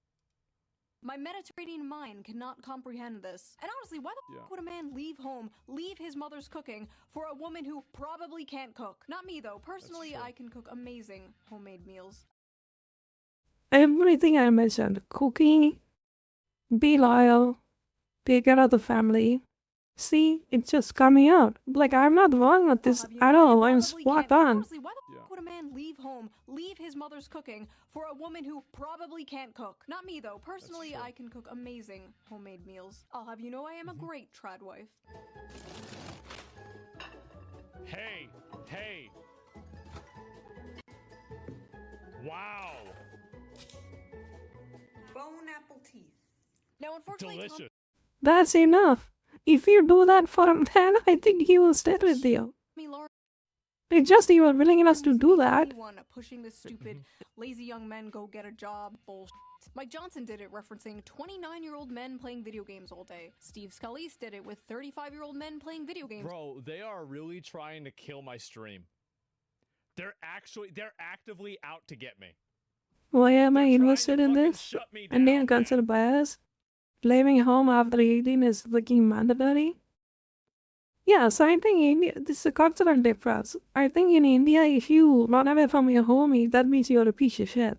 My Mediterranean mind cannot comprehend this. And honestly, why the fuck would a man leave home, leave his mother's cooking, for a woman who probably can't cook? Not me, though. Personally, I can cook amazing homemade meals. Everything I mentioned, cooking, be loyal, take care of the family. See, it's just coming out. Like, I'm not wrong with this at all. I'm spot on. Honestly, why the fuck would a man leave home, leave his mother's cooking, for a woman who probably can't cook? Not me, though. Personally, I can cook amazing homemade meals. I'll have you know I am a great trad wife. Hey! Hey! Wow! bone apple teeth. Now, unfortunately, Delicious. That's enough. If you do that for a man, I think he will stay with you. It's just you are willing enough to do that. Pushing this stupid, lazy young men go get a job bullshit. Mike Johnson did it referencing 29-year-old men playing video games all day. Steve Scalise did it with 35-year-old men playing video games. Bro, they are really trying to kill my stream. They're actively out to get me. Why am I invested in this? And then consider bias? Leaving home after 18 is looking mandatory? Yes, I think India, this is a cultural difference. I think in India, if you run away from your home, that means you're a piece of shit.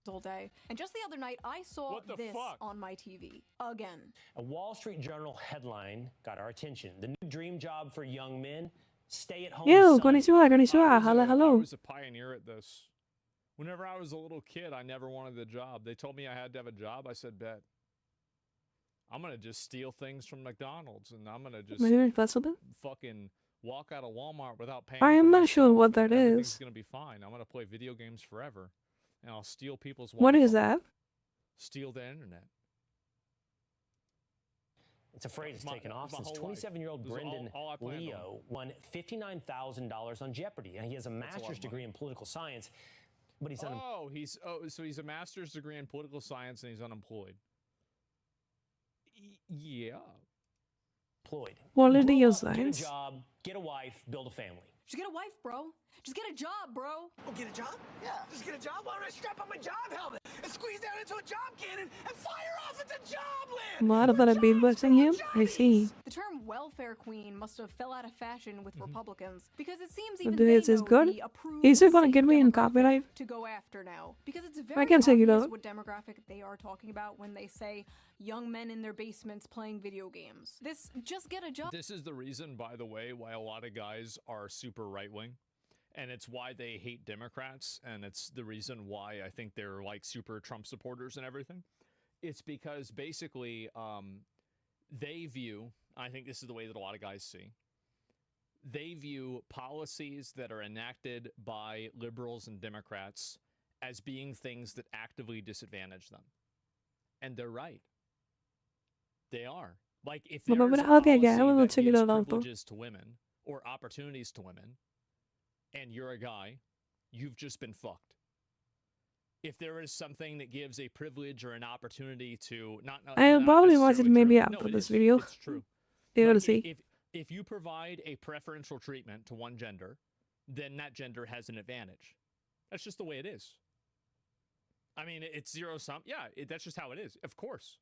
All day. And just the other night, I saw this on my TV. Again. A Wall Street Journal headline got our attention. The new dream job for young men, stay at home. Yo, konnichiwa. Hello. I was a pioneer at this. Whenever I was a little kid, I never wanted a job. They told me I had to have a job. I said, bet. I'm going to just steal things from McDonald's, and I'm going to just fucking walk out of Walmart without paying. I am not sure what that is. It's going to be fine. I'm going to play video games forever, and I'll steal people's What is that? Steal the internet. It's a phrase that's taken off since 27-year-old Brendan Leo won $59,000 on Jeopardy. And he has a master's degree in political science, but he's so he's a master's degree in political science and he's unemployed. Yeah. Quality of science. Get a job, get a wife, build a family. Just get a wife, bro. Just get a job, bro. Oh, get a job? Yeah. Just get a job? Why don't I strap on my job helmet and squeeze down into a job cannon and fire off into job land? What about a beatboxing him? I see. The term welfare queen must have fell out of fashion with Republicans because it seems even This is good. Is it gonna get me in copyright? To go after now because it's I very can say obvious it what demographic they are talking about when they say young men in their basements playing video games. This just get a job. This is the reason, by the way, why a lot of guys are super right-wing. And it's why they hate Democrats, and it's the reason why I think they're like super Trump supporters and everything. It's because basically they view, I think this is the way that a lot of guys see, they view policies that are enacted by liberals and Democrats as being things that actively disadvantage them. And they're right. They are. Like if there's a policy that gives privileges to women or opportunities to women, and you're a guy, you've just been fucked. If there is something that gives a privilege or an opportunity to I'll probably watch it maybe after this video. It's true. You'll see. If you provide a preferential treatment to one gender, then that gender has an advantage. That's just the way it is. I mean, it's zero-sum. Yeah, that's just how it is. Of course.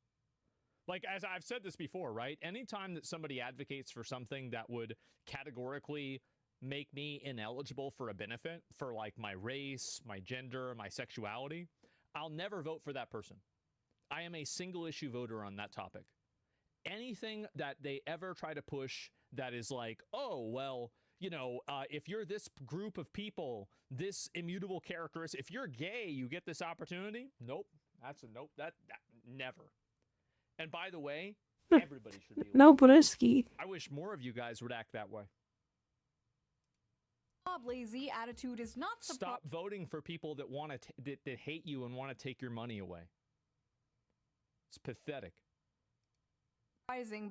Like, as I've said this before, right? Anytime that somebody advocates for something that would categorically make me ineligible for a benefit for like my race, my gender, my sexuality, I'll never vote for that person. I am a single issue voter on that topic. Anything that they ever try to push that is like, oh, well, you know, if you're this group of people, this immutable characteristic, if you're gay, you get this opportunity. Nope. That's a nope. That never. And by the way, everybody should be. No, Brisky. I wish more of you guys would act that way. Lazy attitude is not stop voting for people that want to that hate you and want to take your money away. It's pathetic.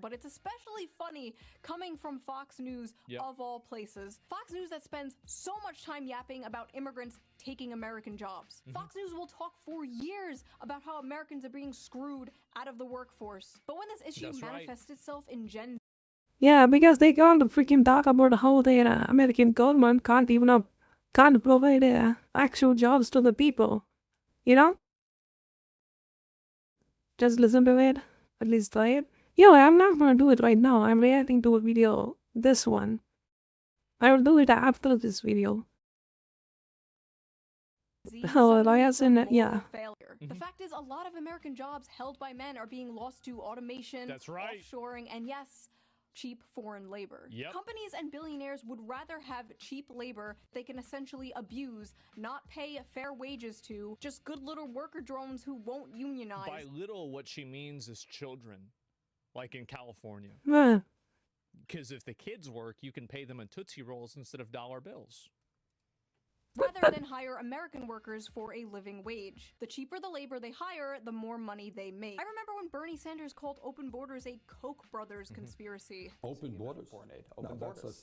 But it's especially funny coming from Fox News of all places. Fox News that spends so much time yapping about immigrants taking American jobs. Fox News will talk for years about how Americans are being screwed out of the workforce. But when this issue manifests itself in Gen Yeah, because they can't freaking talk about how the American government can't provide actual jobs to the people. You know? Just listen to it. At least try it. Yo, I'm not gonna do it right now. I'm reacting to a video. This one. I will do it after this video. Oh, yeah. Failure. The fact is, a lot of American jobs held by men are being lost to automation, offshoring, and yes, cheap foreign labor. Companies and billionaires would rather have cheap labor they can essentially abuse, not pay fair wages to, just good little worker drones who won't unionize. By little, what she means is children, like in California. Because if the kids work, you can pay them in Tootsie Rolls instead of dollar bills. rather than hire American workers for a living wage. The cheaper the labor they hire, the more money they make. I remember when Bernie Sanders called open borders a Koch brothers conspiracy. Open borders?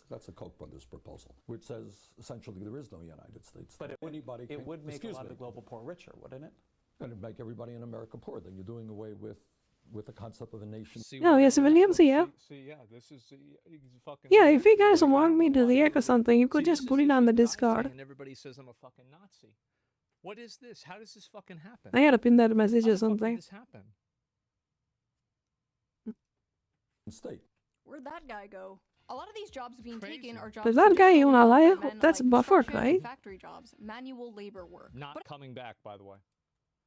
That's a Koch brothers proposal, which says essentially there is no United States. But it would make a lot of the global poor richer, wouldn't it? And it'd make everybody in America poor. Then you're doing away with the concept of a nation. No, yes, Williams, yeah. This is fucking. Yeah, if you guys want me to react or something, you could just put it on the Discord. And everybody says I'm a fucking Nazi. What is this? How does this fucking happen? I had to pin that message or something. How did this happen? State. Where'd that guy go? A lot of these jobs being taken are jobs. But that guy in LA, that's like buffered, right? Factory jobs, manual labor work. Not coming back, by the way.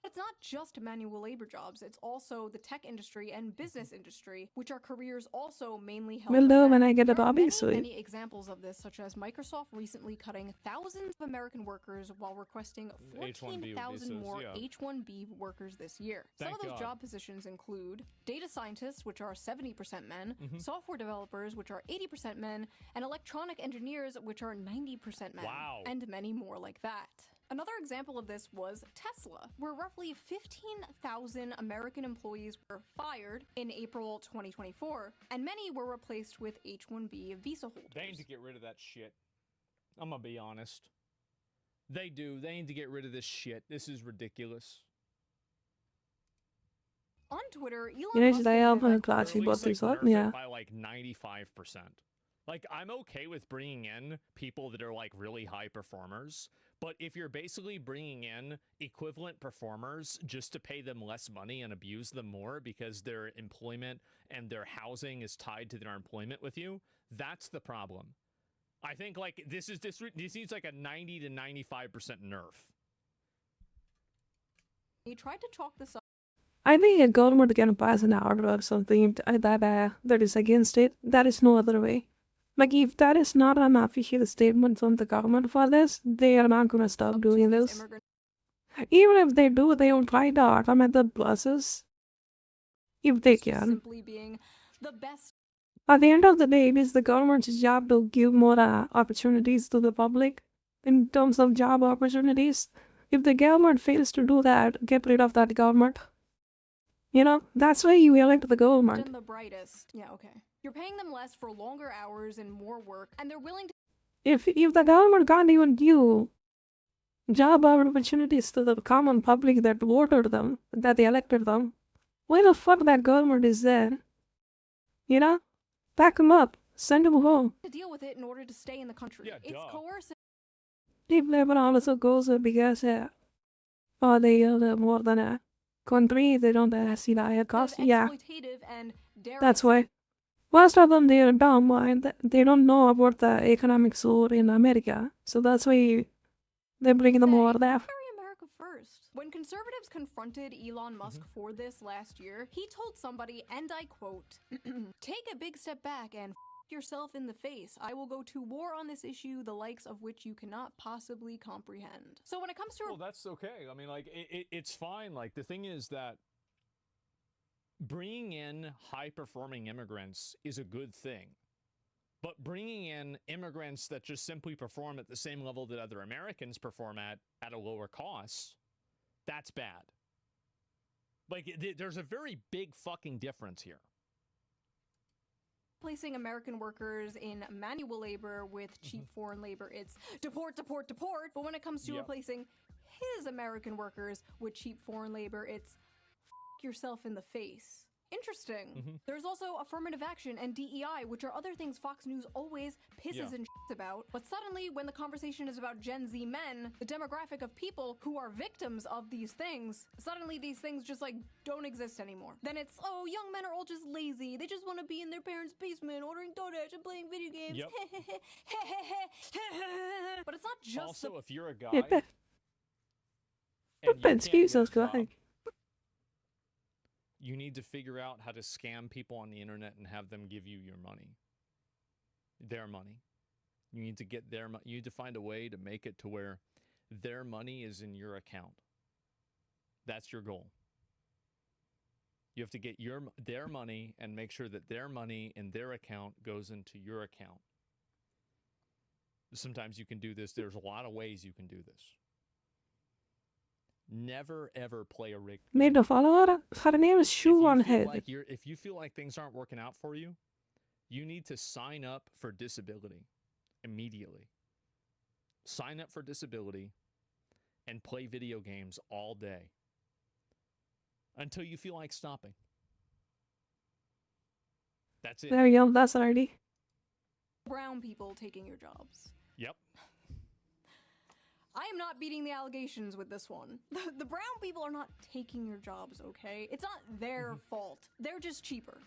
It's not just manual labor jobs, it's also the tech industry and business industry, which are careers also mainly held. We'll do when I get a There are Bobby suit. many examples of this, such as Microsoft recently cutting thousands of American workers while requesting 14,000 more H-1B workers this year. Some of those job positions include data scientists, which are 70% men, software developers, which are 80% men, and electronic engineers, which are 90% men. Wow. And many more like that. Another example of this was Tesla, where roughly 15,000 American employees were fired in April 2024, and many were replaced with H-1B visa holders. They need to get rid of that shit. I'm gonna be honest. They do. They need to get rid of this shit. This is ridiculous. On Twitter, Elon You know, Musk today I'm had glad she bought this up, nerf it yeah. by like 95%. Like, I'm okay with bringing in people that are like really high performers, but if you're basically bringing in equivalent performers just to pay them less money and abuse them more because their employment and their housing is tied to their employment with you, that's the problem. I think like this needs like a 90 to 95% nerf. He tried to chalk this up. I think a government can pass an order or something that is against it. That is no other way. Like, if that is not an official statement from the government for this, they are not going to stop doing this. Even if they do, they will try to automate the process. If they can. Simply being the best. At the end of the day, it is the government's job to give more opportunities to the public in terms of job opportunities. If the government fails to do that, get rid of that government. You know, that's why you elect the government. And the brightest. Yeah, okay. You're paying them less for longer hours and more work, and they're willing to. If the government can't even give job opportunities to the common public that voted them, that they elected them, why the fuck that government is there? You know? Back them up. Send them home. To deal with it in order to stay in the country. Yeah, it's coercive. Deep labor also goes because they more than a country, they don't see the higher cost. Yeah. And that's why. Most of them, they're dumb and they don't know about the economic zone in America. So that's why they bring them over there. America first. When conservatives confronted Elon Musk for this last year, he told somebody, and I quote, "Take a big step back and yourself in the face. I will go to war on this issue, the likes of which you cannot possibly comprehend." So when it comes to... Well, that's okay. I mean, like, it's fine. Like, the thing is that bringing in high-performing immigrants is a good thing. But bringing in immigrants that just simply perform at the same level that other Americans perform at a lower cost, that's bad. Like, there's a very big fucking difference here. Placing American workers in manual labor with cheap foreign labor, it's deport, deport, deport. But when it comes to replacing his American workers with cheap foreign labor, it's yourself in the face. Interesting. There's also affirmative action and DEI, which are other things Fox News always pisses and about. But suddenly, when the conversation is about Gen Z men, the demographic of people who are victims of these things, suddenly these things just like don't exist anymore. Then it's, oh, young men are all just lazy. They just want to be in their parents' basement ordering DoorDash and playing video games. Yep. But it's not just also, if you're a guy, you need to figure out how to scam people on the internet and have them give you your money. Their money. You need to get their money. You need to find a way to make it to where their money is in your account. That's your goal. You have to get their money and make sure that their money in their account goes into your account. Sometimes you can do this. There's a lot of ways you can do this. Never ever play a rigged game. Made the follower? Her name is Shoe on Head. If you feel like things aren't working out for you, you need to sign up for disability immediately. Sign up for disability and play video games all day until you feel like stopping. That's it. There you go. That's already. Brown people taking your jobs. Yep. I am not beating the allegations with this one. The brown people are not taking your jobs, okay? It's not their fault. They're just cheaper.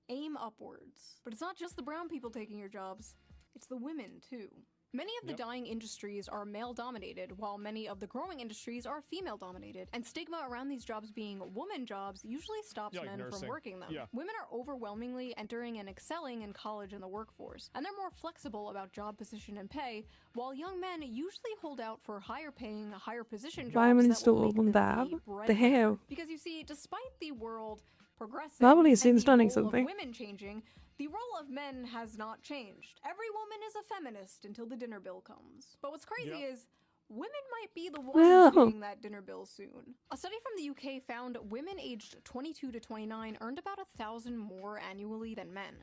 Aim upwards. But it's not just the brown people taking your jobs. It's the women, too. Many of the dying industries are male-dominated, while many of the growing industries are female-dominated. And stigma around these jobs being woman jobs usually stops men from working them. Women are overwhelmingly entering and excelling in college and the workforce, and they're more flexible about job position and pay, while young men usually hold out for higher-paying, higher-position jobs that will make them the breadwinner. Because you see, despite the world progressing and the role of women changing, the role of men has not changed. Every woman is a feminist until the dinner bill comes. But what's crazy is women might be the ones getting that dinner bill soon. A study from the UK found women aged 22 to 29 earned about 1,000 more annually than men.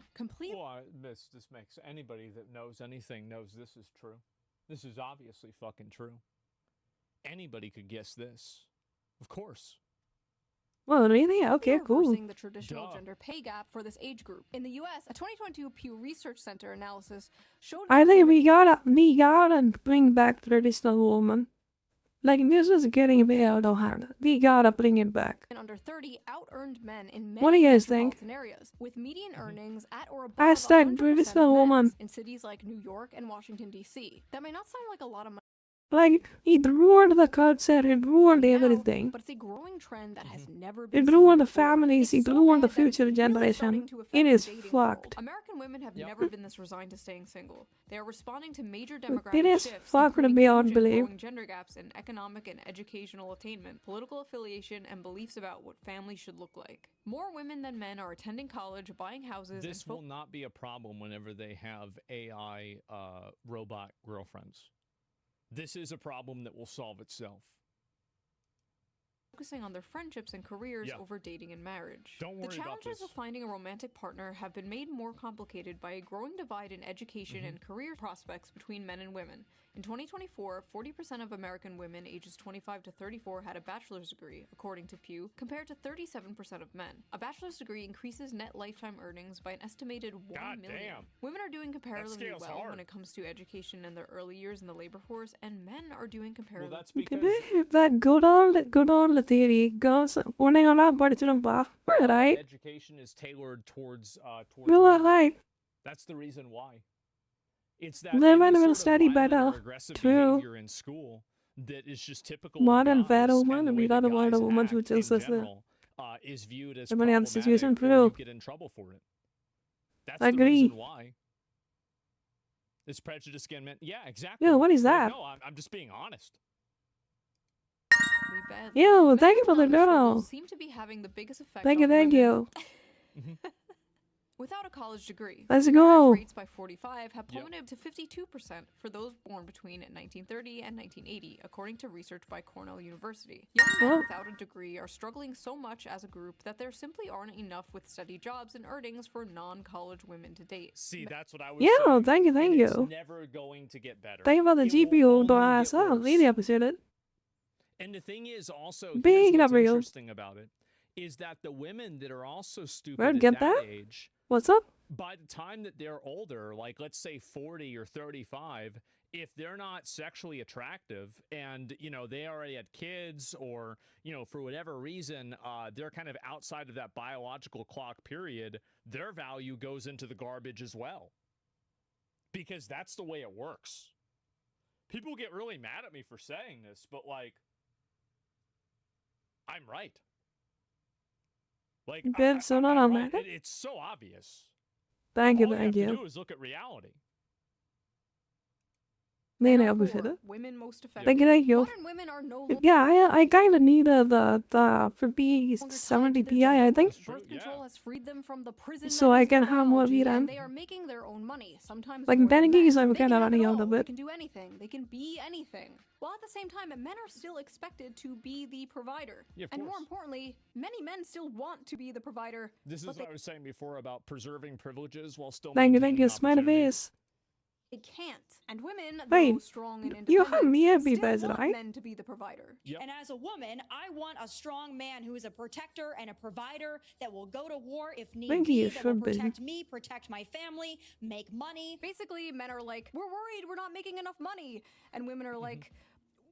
Well, this makes anybody that knows anything knows this is true. This is obviously fucking true. Anybody could guess this. Of course. Well, really? Okay, cool. Reversing the traditional gender pay gap for this age group. In the U.S., a 2022 Pew Research Center analysis showed... I think we gotta bring back traditional woman. Like, this is getting way out of hand. We gotta bring it back. Under 30 out-earned men in what do you many guys think? metropolitan areas, with median earnings at or above Hashtag 100% traditional of woman. men's in cities like New York and Washington, D.C. That may not sound like a lot of money. Like, it ruined the culture, it ruined everything. But it's a growing trend that has never been It ruined the families, it ruined the future generation. It is fucked. American women have never been this resigned to staying single. They are responding to major It demographic is shifts, fucked including beyond huge and belief. growing gender gaps in economic and educational attainment, political affiliation, and beliefs about what families should look like. More women than men are attending college, buying houses, This will not be a problem whenever they have AI robot girlfriends. This is a problem that will solve itself. Focusing on their friendships and careers over dating and marriage. Don't worry about this. The challenges of finding a romantic partner have been made more complicated by a growing divide in education and career prospects between men and women. In 2024, 40% of American women ages 25 to 34 had a bachelor's degree, according to Pew, compared to 37% of men. A bachelor's degree increases net lifetime earnings by an estimated $1 million. Women are doing comparatively well when it comes to education in their early years in the labor force, and men are doing comparatively That good old theory goes right? Education is tailored towards Right. That's the reason why. It's that Women will study better. True. behavior in school that is just typical. Modern woman, we got a lot of women who just is viewed as Everybody else is using problematic, or you get in trouble for it. That's the reason why. Is prejudice again meant? Yeah, exactly. Yeah, what is that? No, I'm just being honest. Yo, thank you for the dono. Seem to be having the biggest effect Thank on you. Without a college degree, Let's go. rates by 45 have plummeted to 52% for those born between 1930 and 1980, according to research by Cornell University. Young men without a degree are struggling so much as a group that there simply aren't enough with steady jobs and earnings for non-college women to date. See, that's what I was saying. Thank you. It's never going to get better. Thank you for the GPU, Doras. I really appreciate it. And the thing is also, Big what's W. interesting about it is that the women that are also stupid Where'd at get that that? age, What's up? by the time that they're older, like let's say 40 or 35, if they're not sexually attractive and, you know, they already had kids or, you know, for whatever reason, they're kind of outside of that biological clock period, their value goes into the garbage as well. Because that's the way it works. People get really mad at me for saying this, but like, I'm right. Like, It's so obvious. Thank you. All you have to do is look at reality. Women most Thank you. Modern women are no longer Yeah, I kind of need the for B70 Ti, I think. Birth control has freed them from the prison So I can have more VRAM. They are making their own money, sometimes Like, more than then men. again, I'm They kind can of have running it out all. of They it. can do anything. They can be anything. While at the same time, men are still expected to be the provider. Yeah, of and course. more importantly, many men still want to be the provider. This is what I was saying before about preserving privileges while still Thank maintaining you, smart opportunity. face. They can't. And women, Wait, though strong and you have independent, me happy, still guys, want right? men to be the provider. Yep. And as a woman, I want a strong man who is a protector and a provider that will go to war if need Thank be, you, that will should be. protect me, protect my family, make money. Basically, men are like, we're worried we're not making enough money. And women are like,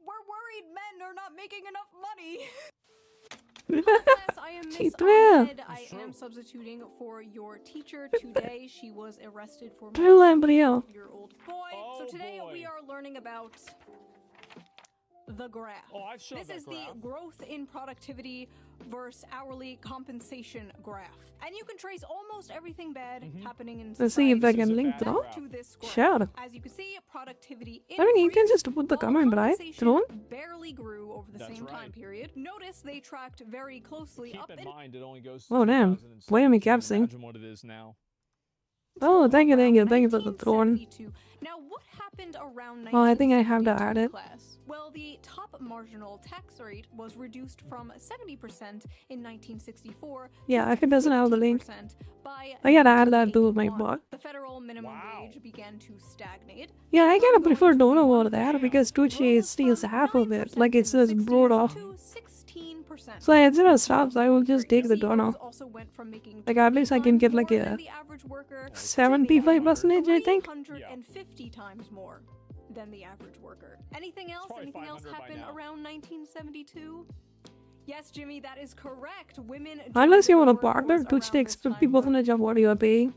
we're worried men are not making enough money. Class, I am Miss Ahmed. I am substituting for your teacher today. She was arrested for molesting a 4-year-old boy. So today we are learning about the graph. Oh, I've shown This that is graph. the growth in productivity versus hourly compensation graph. And you can trace almost everything bad happening in society. Let's see if I can link that. to this graph. Sure. As you can see, productivity I mean, you can increased just put the while comment, right? compensation Drone? barely grew over the same time period. Notice they tracked very closely Keep up in in mind, it only goes to Oh, damn. 2017. Wait a minute, capsing. Imagine what it is now. Oh, thank you for the drone. 1972. Now, what happened around Oh, I think I have to add 1972, it. class? Well, the top marginal tax rate was reduced from 70% in 1964 Yeah, if it doesn't have the link, by I gotta add that to my 1981. bot. The federal minimum wage began to stagnate. Yeah, I kind of prefer Dono over there because Twitch steals half of it. Like, it says broad off. 16%. So instead of stops, I will just take the Dono. Also went from making Like, at least I can get like more a than the average worker 75%, I think. 350 times more than the average worker. Anything else? Anything else happened around 1972? Yes, Jimmy, that is correct. Women. Unless you want a partner, Twitch takes 50% of what you are paying.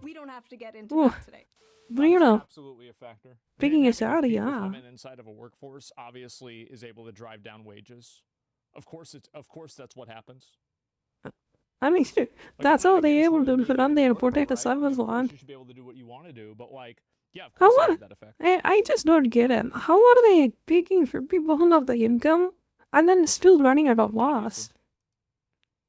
We don't have to get into Ooh. that today. But you know, Absolutely a factor. picking Men a having to salary, compete with yeah. women inside of a workforce obviously is able to drive down wages. Of course, that's what happens. I mean, that's how they're able to run their protect the servers on. You should be able to do what you want to do, but like, yeah, of How course it are, has that effect. I just don't get it. How are they picking for people who have the income and then still running at a loss?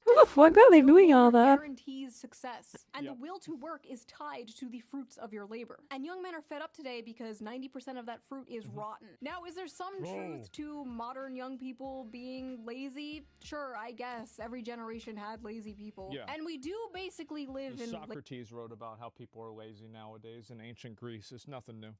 How the fuck are they doing all that? Guarantees success, and the will to work is tied to the fruits of your labor. And young men are fed up today because 90% of that fruit is rotten. Now, is there some truth to modern young people being lazy? Sure, I guess every generation had lazy people. Yeah. And we do basically live in Socrates wrote about how people are lazy nowadays in ancient Greece. It's nothing new.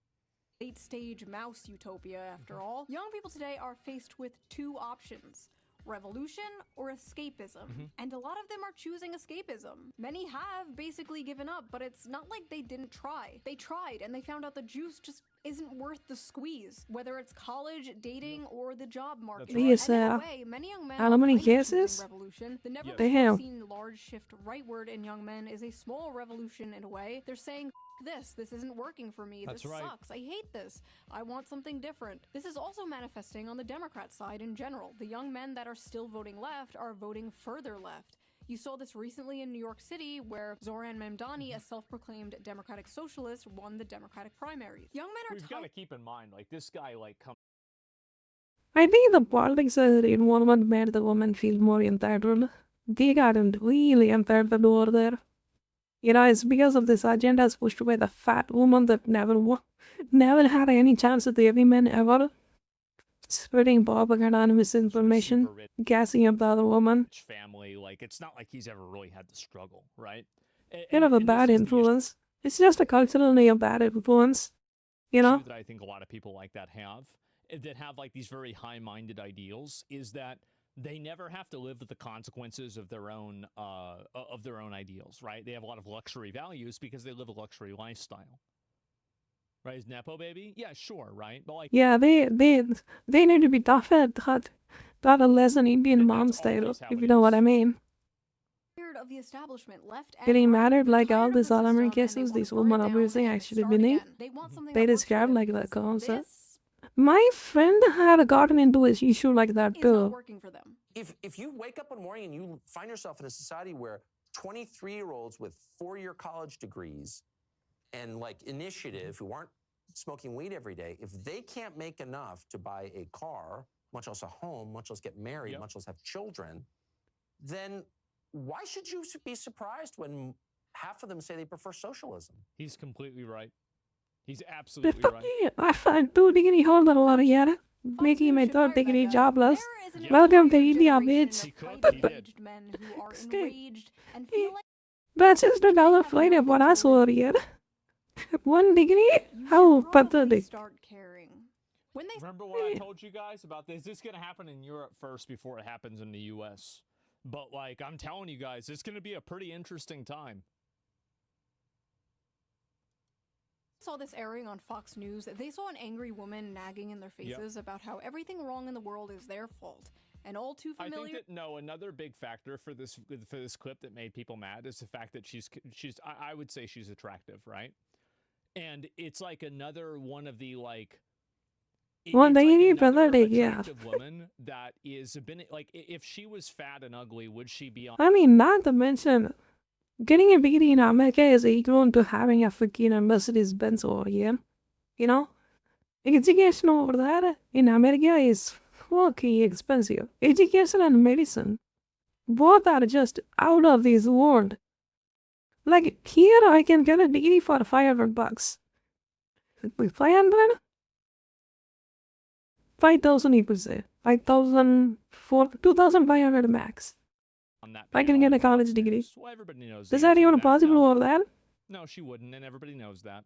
late stage mouse utopia after all. Young people today are faced with two options: revolution or escapism. And a lot of them are choosing escapism. Many have basically given up, but it's not like they didn't try. They tried and they found out the juice just isn't worth the squeeze, whether it's college, dating, or the job market. Yes, and in a way, many young men how are many kind of choosing cases? revolution. The never Damn. before seen large shift rightward in young men is a small revolution in a way. They're saying, this isn't working for me. That's this right. sucks. I hate this. I want something different. This is also manifesting on the Democrat side in general. The young men that are still voting left are voting further left. You saw this recently in New York City, where Zoran Mamdani, a self-proclaimed Democratic socialist, won the Democratic primaries. Young men are We've got to keep in mind, like, this guy, like, comes. I think the politics involvement made the woman feel more entitled. They got really entitled over there. You know, it's because of this agendas pushed by the fat woman that never had any chance at the women ever. Spreading propaganda and misinformation, gassing up the other woman. Family, like, it's not like he's ever really had to struggle, right? Kind of a bad influence. It's just a culturally a bad influence. You know? That I think a lot of people like that have like these very high-minded ideals, is that they never have to live with the consequences of their own ideals, right? They have a lot of luxury values because they live a luxury lifestyle. Right? Is Nepo baby? Yeah, sure, right? But like, yeah, they need to be tough at that a less than Indian mom style, if you know what I mean. of the establishment, left and Getting right, married like all tired of these the other system, and cases, they these wanna women burn it obviously down and actually start believe. again. They want something They that works for describe them like because that concept. this My friend had gotten into an issue like that is not too. working for them. If you wake up one morning and you find yourself in a society where 23-year-olds with 4-year college degrees and like initiative who aren't smoking weed every day, if they can't make enough to buy a car, much less a home, much less get married, much less have children, then why should you be surprised when half of them say they prefer socialism. He's completely right. He's absolutely right. I find 2-degree holder a lot of yet, making my 3rd-degree jobless. Welcome to India, bitch. He did. Men who are enraged and feel like That's just another flight of what I saw here. 1 degree? How pathetic. start caring. When they Remember what I told you guys about this? This is going to happen in Europe first before it happens in the U.S. But, like, I'm telling you guys, it's going to be a pretty interesting time. saw this airing on Fox News, they saw an angry woman nagging in their faces about how everything wrong in the world is their fault. And all too familiar. I think that another big factor for this clip that made people mad is the fact that she's I would say she's attractive, right? And it's like another one of the like. Well, they need attractive yeah. woman that is been like if she was fat and ugly, would she be on? I mean, not to mention, getting a degree in America is equal to having a freaking Mercedes Benz over here. You know, education over there in America is fucking expensive. Education and medicine, both are just out of this world. Like here, I can get a degree for $500. 500? 5,000 you could say. 5,000 for 2,500 max. I can get a college degree. Well, everybody knows. Is that even possible over that? No, she wouldn't, and everybody knows that.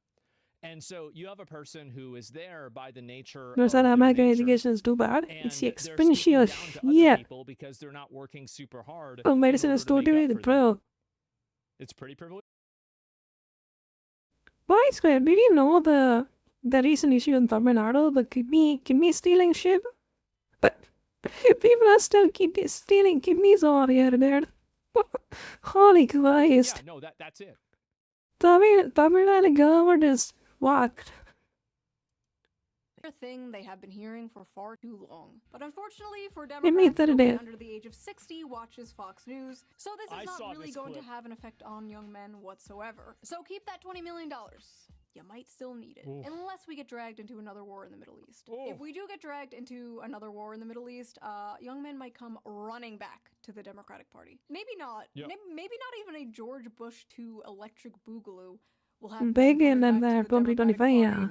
And so you have a person who is there by the nature. No, that American education is too bad. It's expensive. Yeah. People because they're not working super hard. Oh, medicine is totally the pro. It's pretty privileged. Boys, did you know the recent issue in Tamil Nadu, the kidney stealing shit? But people are still stealing kidneys over here, dude. Holy Christ. Yeah, no, that's it. Tamil Nadu government is fucked. A thing they have been hearing for far too long. But unfortunately for Democrats, nobody under the age of 60 watches Fox News, so this is not really going to have an effect on young men whatsoever. So keep that $20 million. You might still need it, unless we get dragged into another war in the Middle East. If we do get dragged into another war in the Middle East, young men might come running back to the Democratic Party. Maybe not. Maybe not even a George Bush II electric boogaloo. Begging and that 2025, yeah.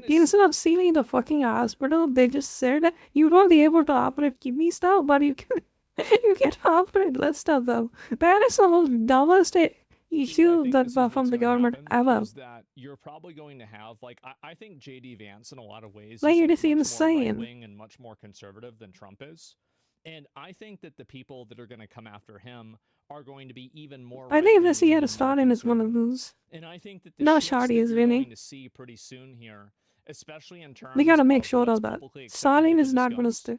Instead of sealing the fucking hospital, they just said you won't be able to operate kidney stuff, but you can operate less stuff though. That is the most dumbest issue that from the government ever. Is that you're probably going to have like I think JD Vance in a lot of ways like is much more right-wing and much more conservative than Trump is. And I think that the people that are going to come after him are going to be even more. I think this year Stalin is one of those. And I think that no Shardy is winning. Going to see pretty soon here, especially in terms. We gotta make sure of that. Stalin is not going to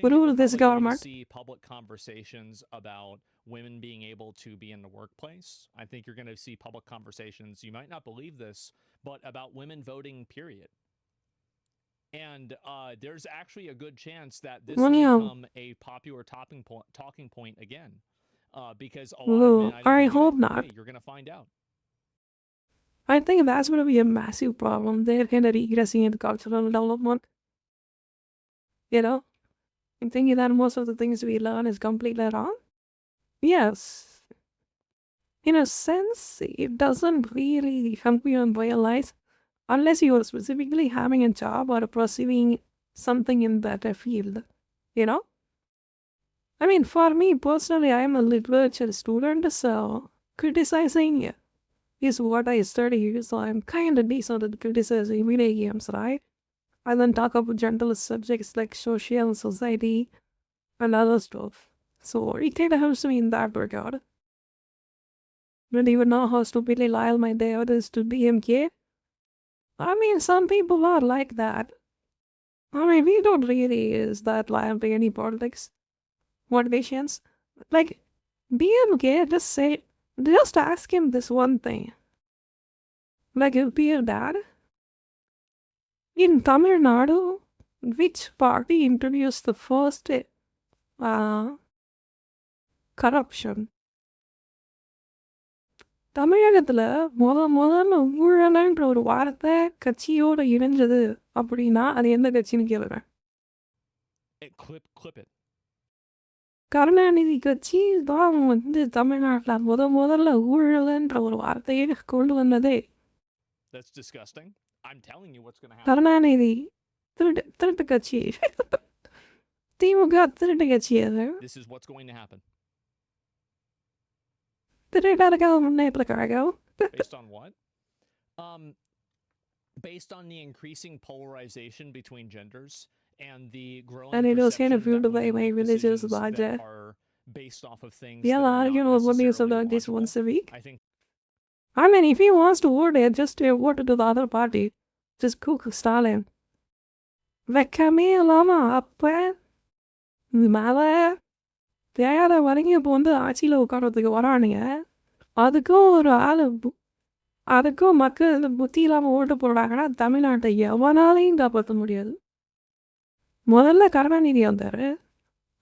rule this government. See public conversations about women being able to be in the workplace. I think you're going to see public conversations. You might not believe this, but about women voting. Period. And there's actually a good chance that this will become a popular talking point again. Because a lot of men, I hope not. You're going to find out. I think that's going to be a massive problem. They're kind of regressing in the cultural development. You know? I'm thinking that most of the things we learn is completely wrong. Yes. In a sense, it doesn't really help you in real life unless you are specifically having a job or pursuing something in that field. You know? I mean, for me personally, I am a literature student, so criticizing is what I study, so I'm kind of decent at criticizing video games, right? I then talk about gentle subjects like social and society and other stuff. So it kind of helps me in that regard. Don't even know how stupidly loyal my dad is to BMK. I mean, some people are like that. I mean, we don't really is that loyal to any politics. Motivations. Like, BMK, just ask him this one thing. Like, if your dad, in Tamil Nadu, which party introduced the first corruption? தமிழகத்துல முதல்ல ஊழலன்ற ஒரு வார்த்தை கட்சியோட இணைஞ்சது அப்படின்னா அது எந்த கட்சின்னு கேளுங்க. Clip it. கருணாநிதி கட்சி தான் வந்து தமிழ்நாட்டில் முதல்ல ஊழல்ன்ற ஒரு வார்த்தையை கொண்டு வந்ததே. That's disgusting. I'm telling you what's going to happen. Karunanidhi திருட்டு கட்சி. திமுக திருட்டு கட்சி அது. This is what's going to happen. திருடர்கள் Munnetra Kazhagam. Based on what? Based on the increasing polarization between genders and the growing And it was kind of perception fueled by my religious that logic. are based off of things Yeah, that are arguing not with what news necessarily about this logical. once a week. I think I mean, if he wants to vote it, just vote to the other party. Just cook Stalin. வெக்கமே இல்லாம அப்ப மேலே தேயாத வரைக்கும் இப்போ வந்து ஆட்சியில் உட்காரத்துக்கு வரானுங்க. அதுக்கும் ஒரு ஆள் அதுக்கும் மக்கள் புத்தி இல்லாமல் ஓட்டு போடுறாங்கன்னா தமிழ்நாட்டை எவனாலையும் காப்பாற்ற முடியாது. முதல்ல கருணாநிதி வந்தார்,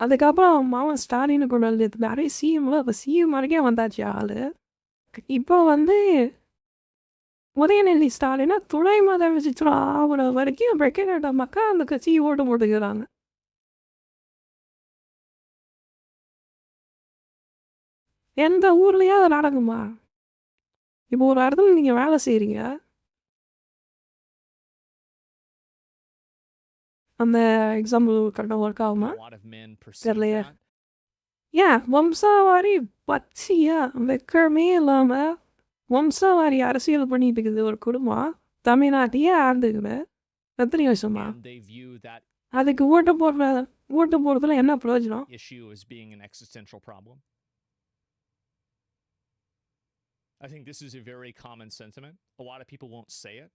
அதுக்கப்புறம் மாவன் ஸ்டாலின் கொண்டு வந்துருந்தாரு சிஎம்ல. இப்போ சிஎம் வரைக்கும் வந்தாச்சு ஆள். இப்போ வந்து உதயநிதி ஸ்டாலினா துணை முதலமைச்சர் ஆகிற வரைக்கும் பிரச்சனை மக்கள் அந்த கட்சியை ஓட்டு போட்டுக்கிறாங்க. எந்த ஊர்லயே அது நடக்குமா? இப்போ ஒரு இடத்துல நீங்க வேலை செய்றீங்க, அந்த எக்ஸாம்பிள் கரெக்டாக ஒர்க் ஆகுமா தெரியலையே. ஏன் வம்சாவாரி பச்சையா வெக்கமே இல்லாம வம்சாவாரி அரசியல் பண்ணிட்டு இருக்குது ஒரு குடும்பம் தமிழ்நாட்டையே ஆண்டுக்குது எத்தனை வருஷமா? அதுக்கு ஓட்டு போடுறதுல என்ன பிரயோஜனம்? I think this is a very common sentiment. A lot of people won't say it.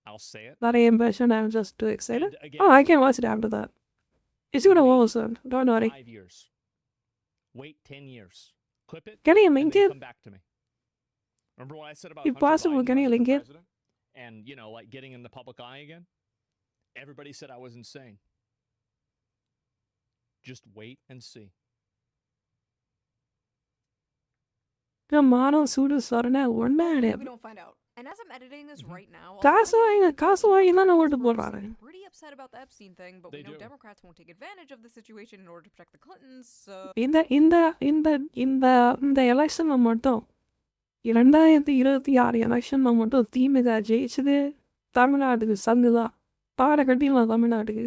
I'll say it. That ambition, I'm just too excited. Again, I can watch it after that. It's gonna listen. Don't worry. 5 years. Wait 10 years. Clip it. Can you link it? Come back to me. Remember what I said about if possible, can you link it? And you know, like getting in the public eye again. Everybody said I was insane. Just wait and see. We don't find out. And as I'm editing this right now, காசு வாங்கி தானே ஓட்டு போடுறாங்க. Pretty upset about the Epstein thing, but we know Democrats won't take advantage of the situation in order to protect the Clintons. So இந்த எலெக்ஷன்ல மட்டும் 2026 எலெக்ஷன்ல மட்டும் திமுக ஜெயிச்சது தமிழ்நாட்டுக்கு சங்குதான். பாடக்கட்டில தமிழ்நாட்டுக்கு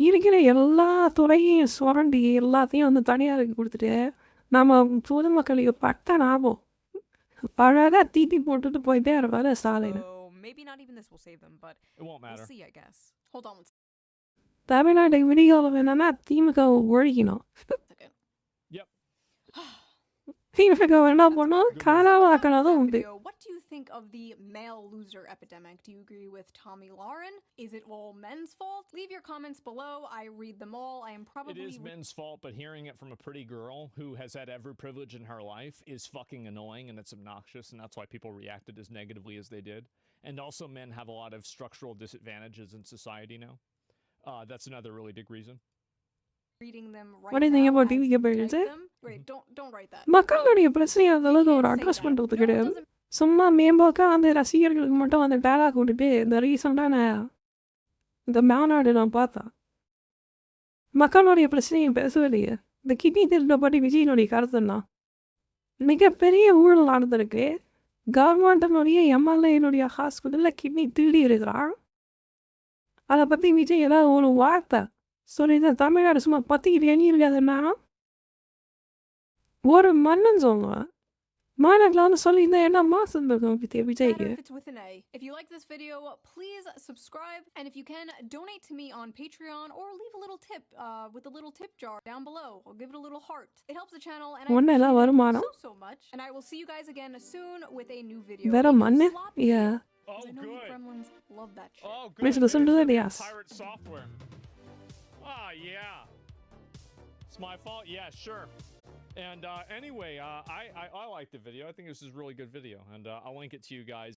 இருக்கிற எல்லா துறையும் சுரண்டி எல்லாத்தையும் வந்து தனியாருக்கு கொடுத்துட்டு நம்ம பொதுமக்களுக்கு பட்ட லாபம் அழகா தீட்டி போட்டுட்டு போயிட்டே இருப்பாரு Stalin. maybe not even this will save them, but it won't matter. We'll see, I guess. Hold on one second. தமிழ்நாட்டை விடிகாலம் என்னன்னா திமுக ஒழிக்கணும். திமுக என்ன பண்ணும் காணாமக்கணும் உண்டு. What do you think of the male loser epidemic? Do you agree with Tommy Lauren? Is it all men's fault? Leave your comments below. I read them all. I am probably... It is men's fault, but hearing it from a pretty girl who has had every privilege in her life is fucking annoying and it's obnoxious, and that's why people reacted as negatively as they did. And also men have a lot of structural disadvantages in society now. That's another really big reason. Reading them right what do you think about TV birds? Wait, don't write that. மக்களுடைய பிரச்சனையை அதெல்லாம் ஒரு address பண்ணுறது கிடையாது. சும்மா மேம்போக்கா அந்த ரசிகர்களுக்கு மட்டும் அந்த டேலாக் விட்டுட்டு இந்த ரீசெண்டான இந்த மாநாடு நான் பார்த்தேன். மக்களுடைய பிரச்சனையை பேசவில்லையே. இந்த கிட்னி திருடப்படி விஜயனுடைய கருத்துன்னா மிகப்பெரிய ஊழல் நடந்திருக்கு. கவர்மெண்ட்டினுடைய எம்எல்ஏனுடைய ஹாஸ்பிட்டலில் கிட்னி திருடி இருக்கிறான். அதை பற்றி விஜய் ஏதாவது ஒரு வார்த்தை சொல்லிட்டு தமிழ்நாடு சும்மா பத்திக்கிட்டு எண்ணிருக்காதுன்னா ஒரு மன்னன் சொல்லுவேன். மாநாட்டில் வந்து சொல்லியிருந்தா என்ன மாசம் விஜய்க்கு. If you like this video, please subscribe, and if you can, donate to me on Patreon or leave a little tip with a little tip jar down below. I'll give it a little heart. It helps the channel, and I appreciate it so much. And I will see you guys again soon with a new video. Vera Manne? Yeah. Oh, good. Gremlins love that shit. Oh, good. Please listen to it, yes. Pirate software. Ah, yeah. It's my fault? Yeah, sure. And anyway, I liked the video. I think this is a really good video, and I'll link it to you guys.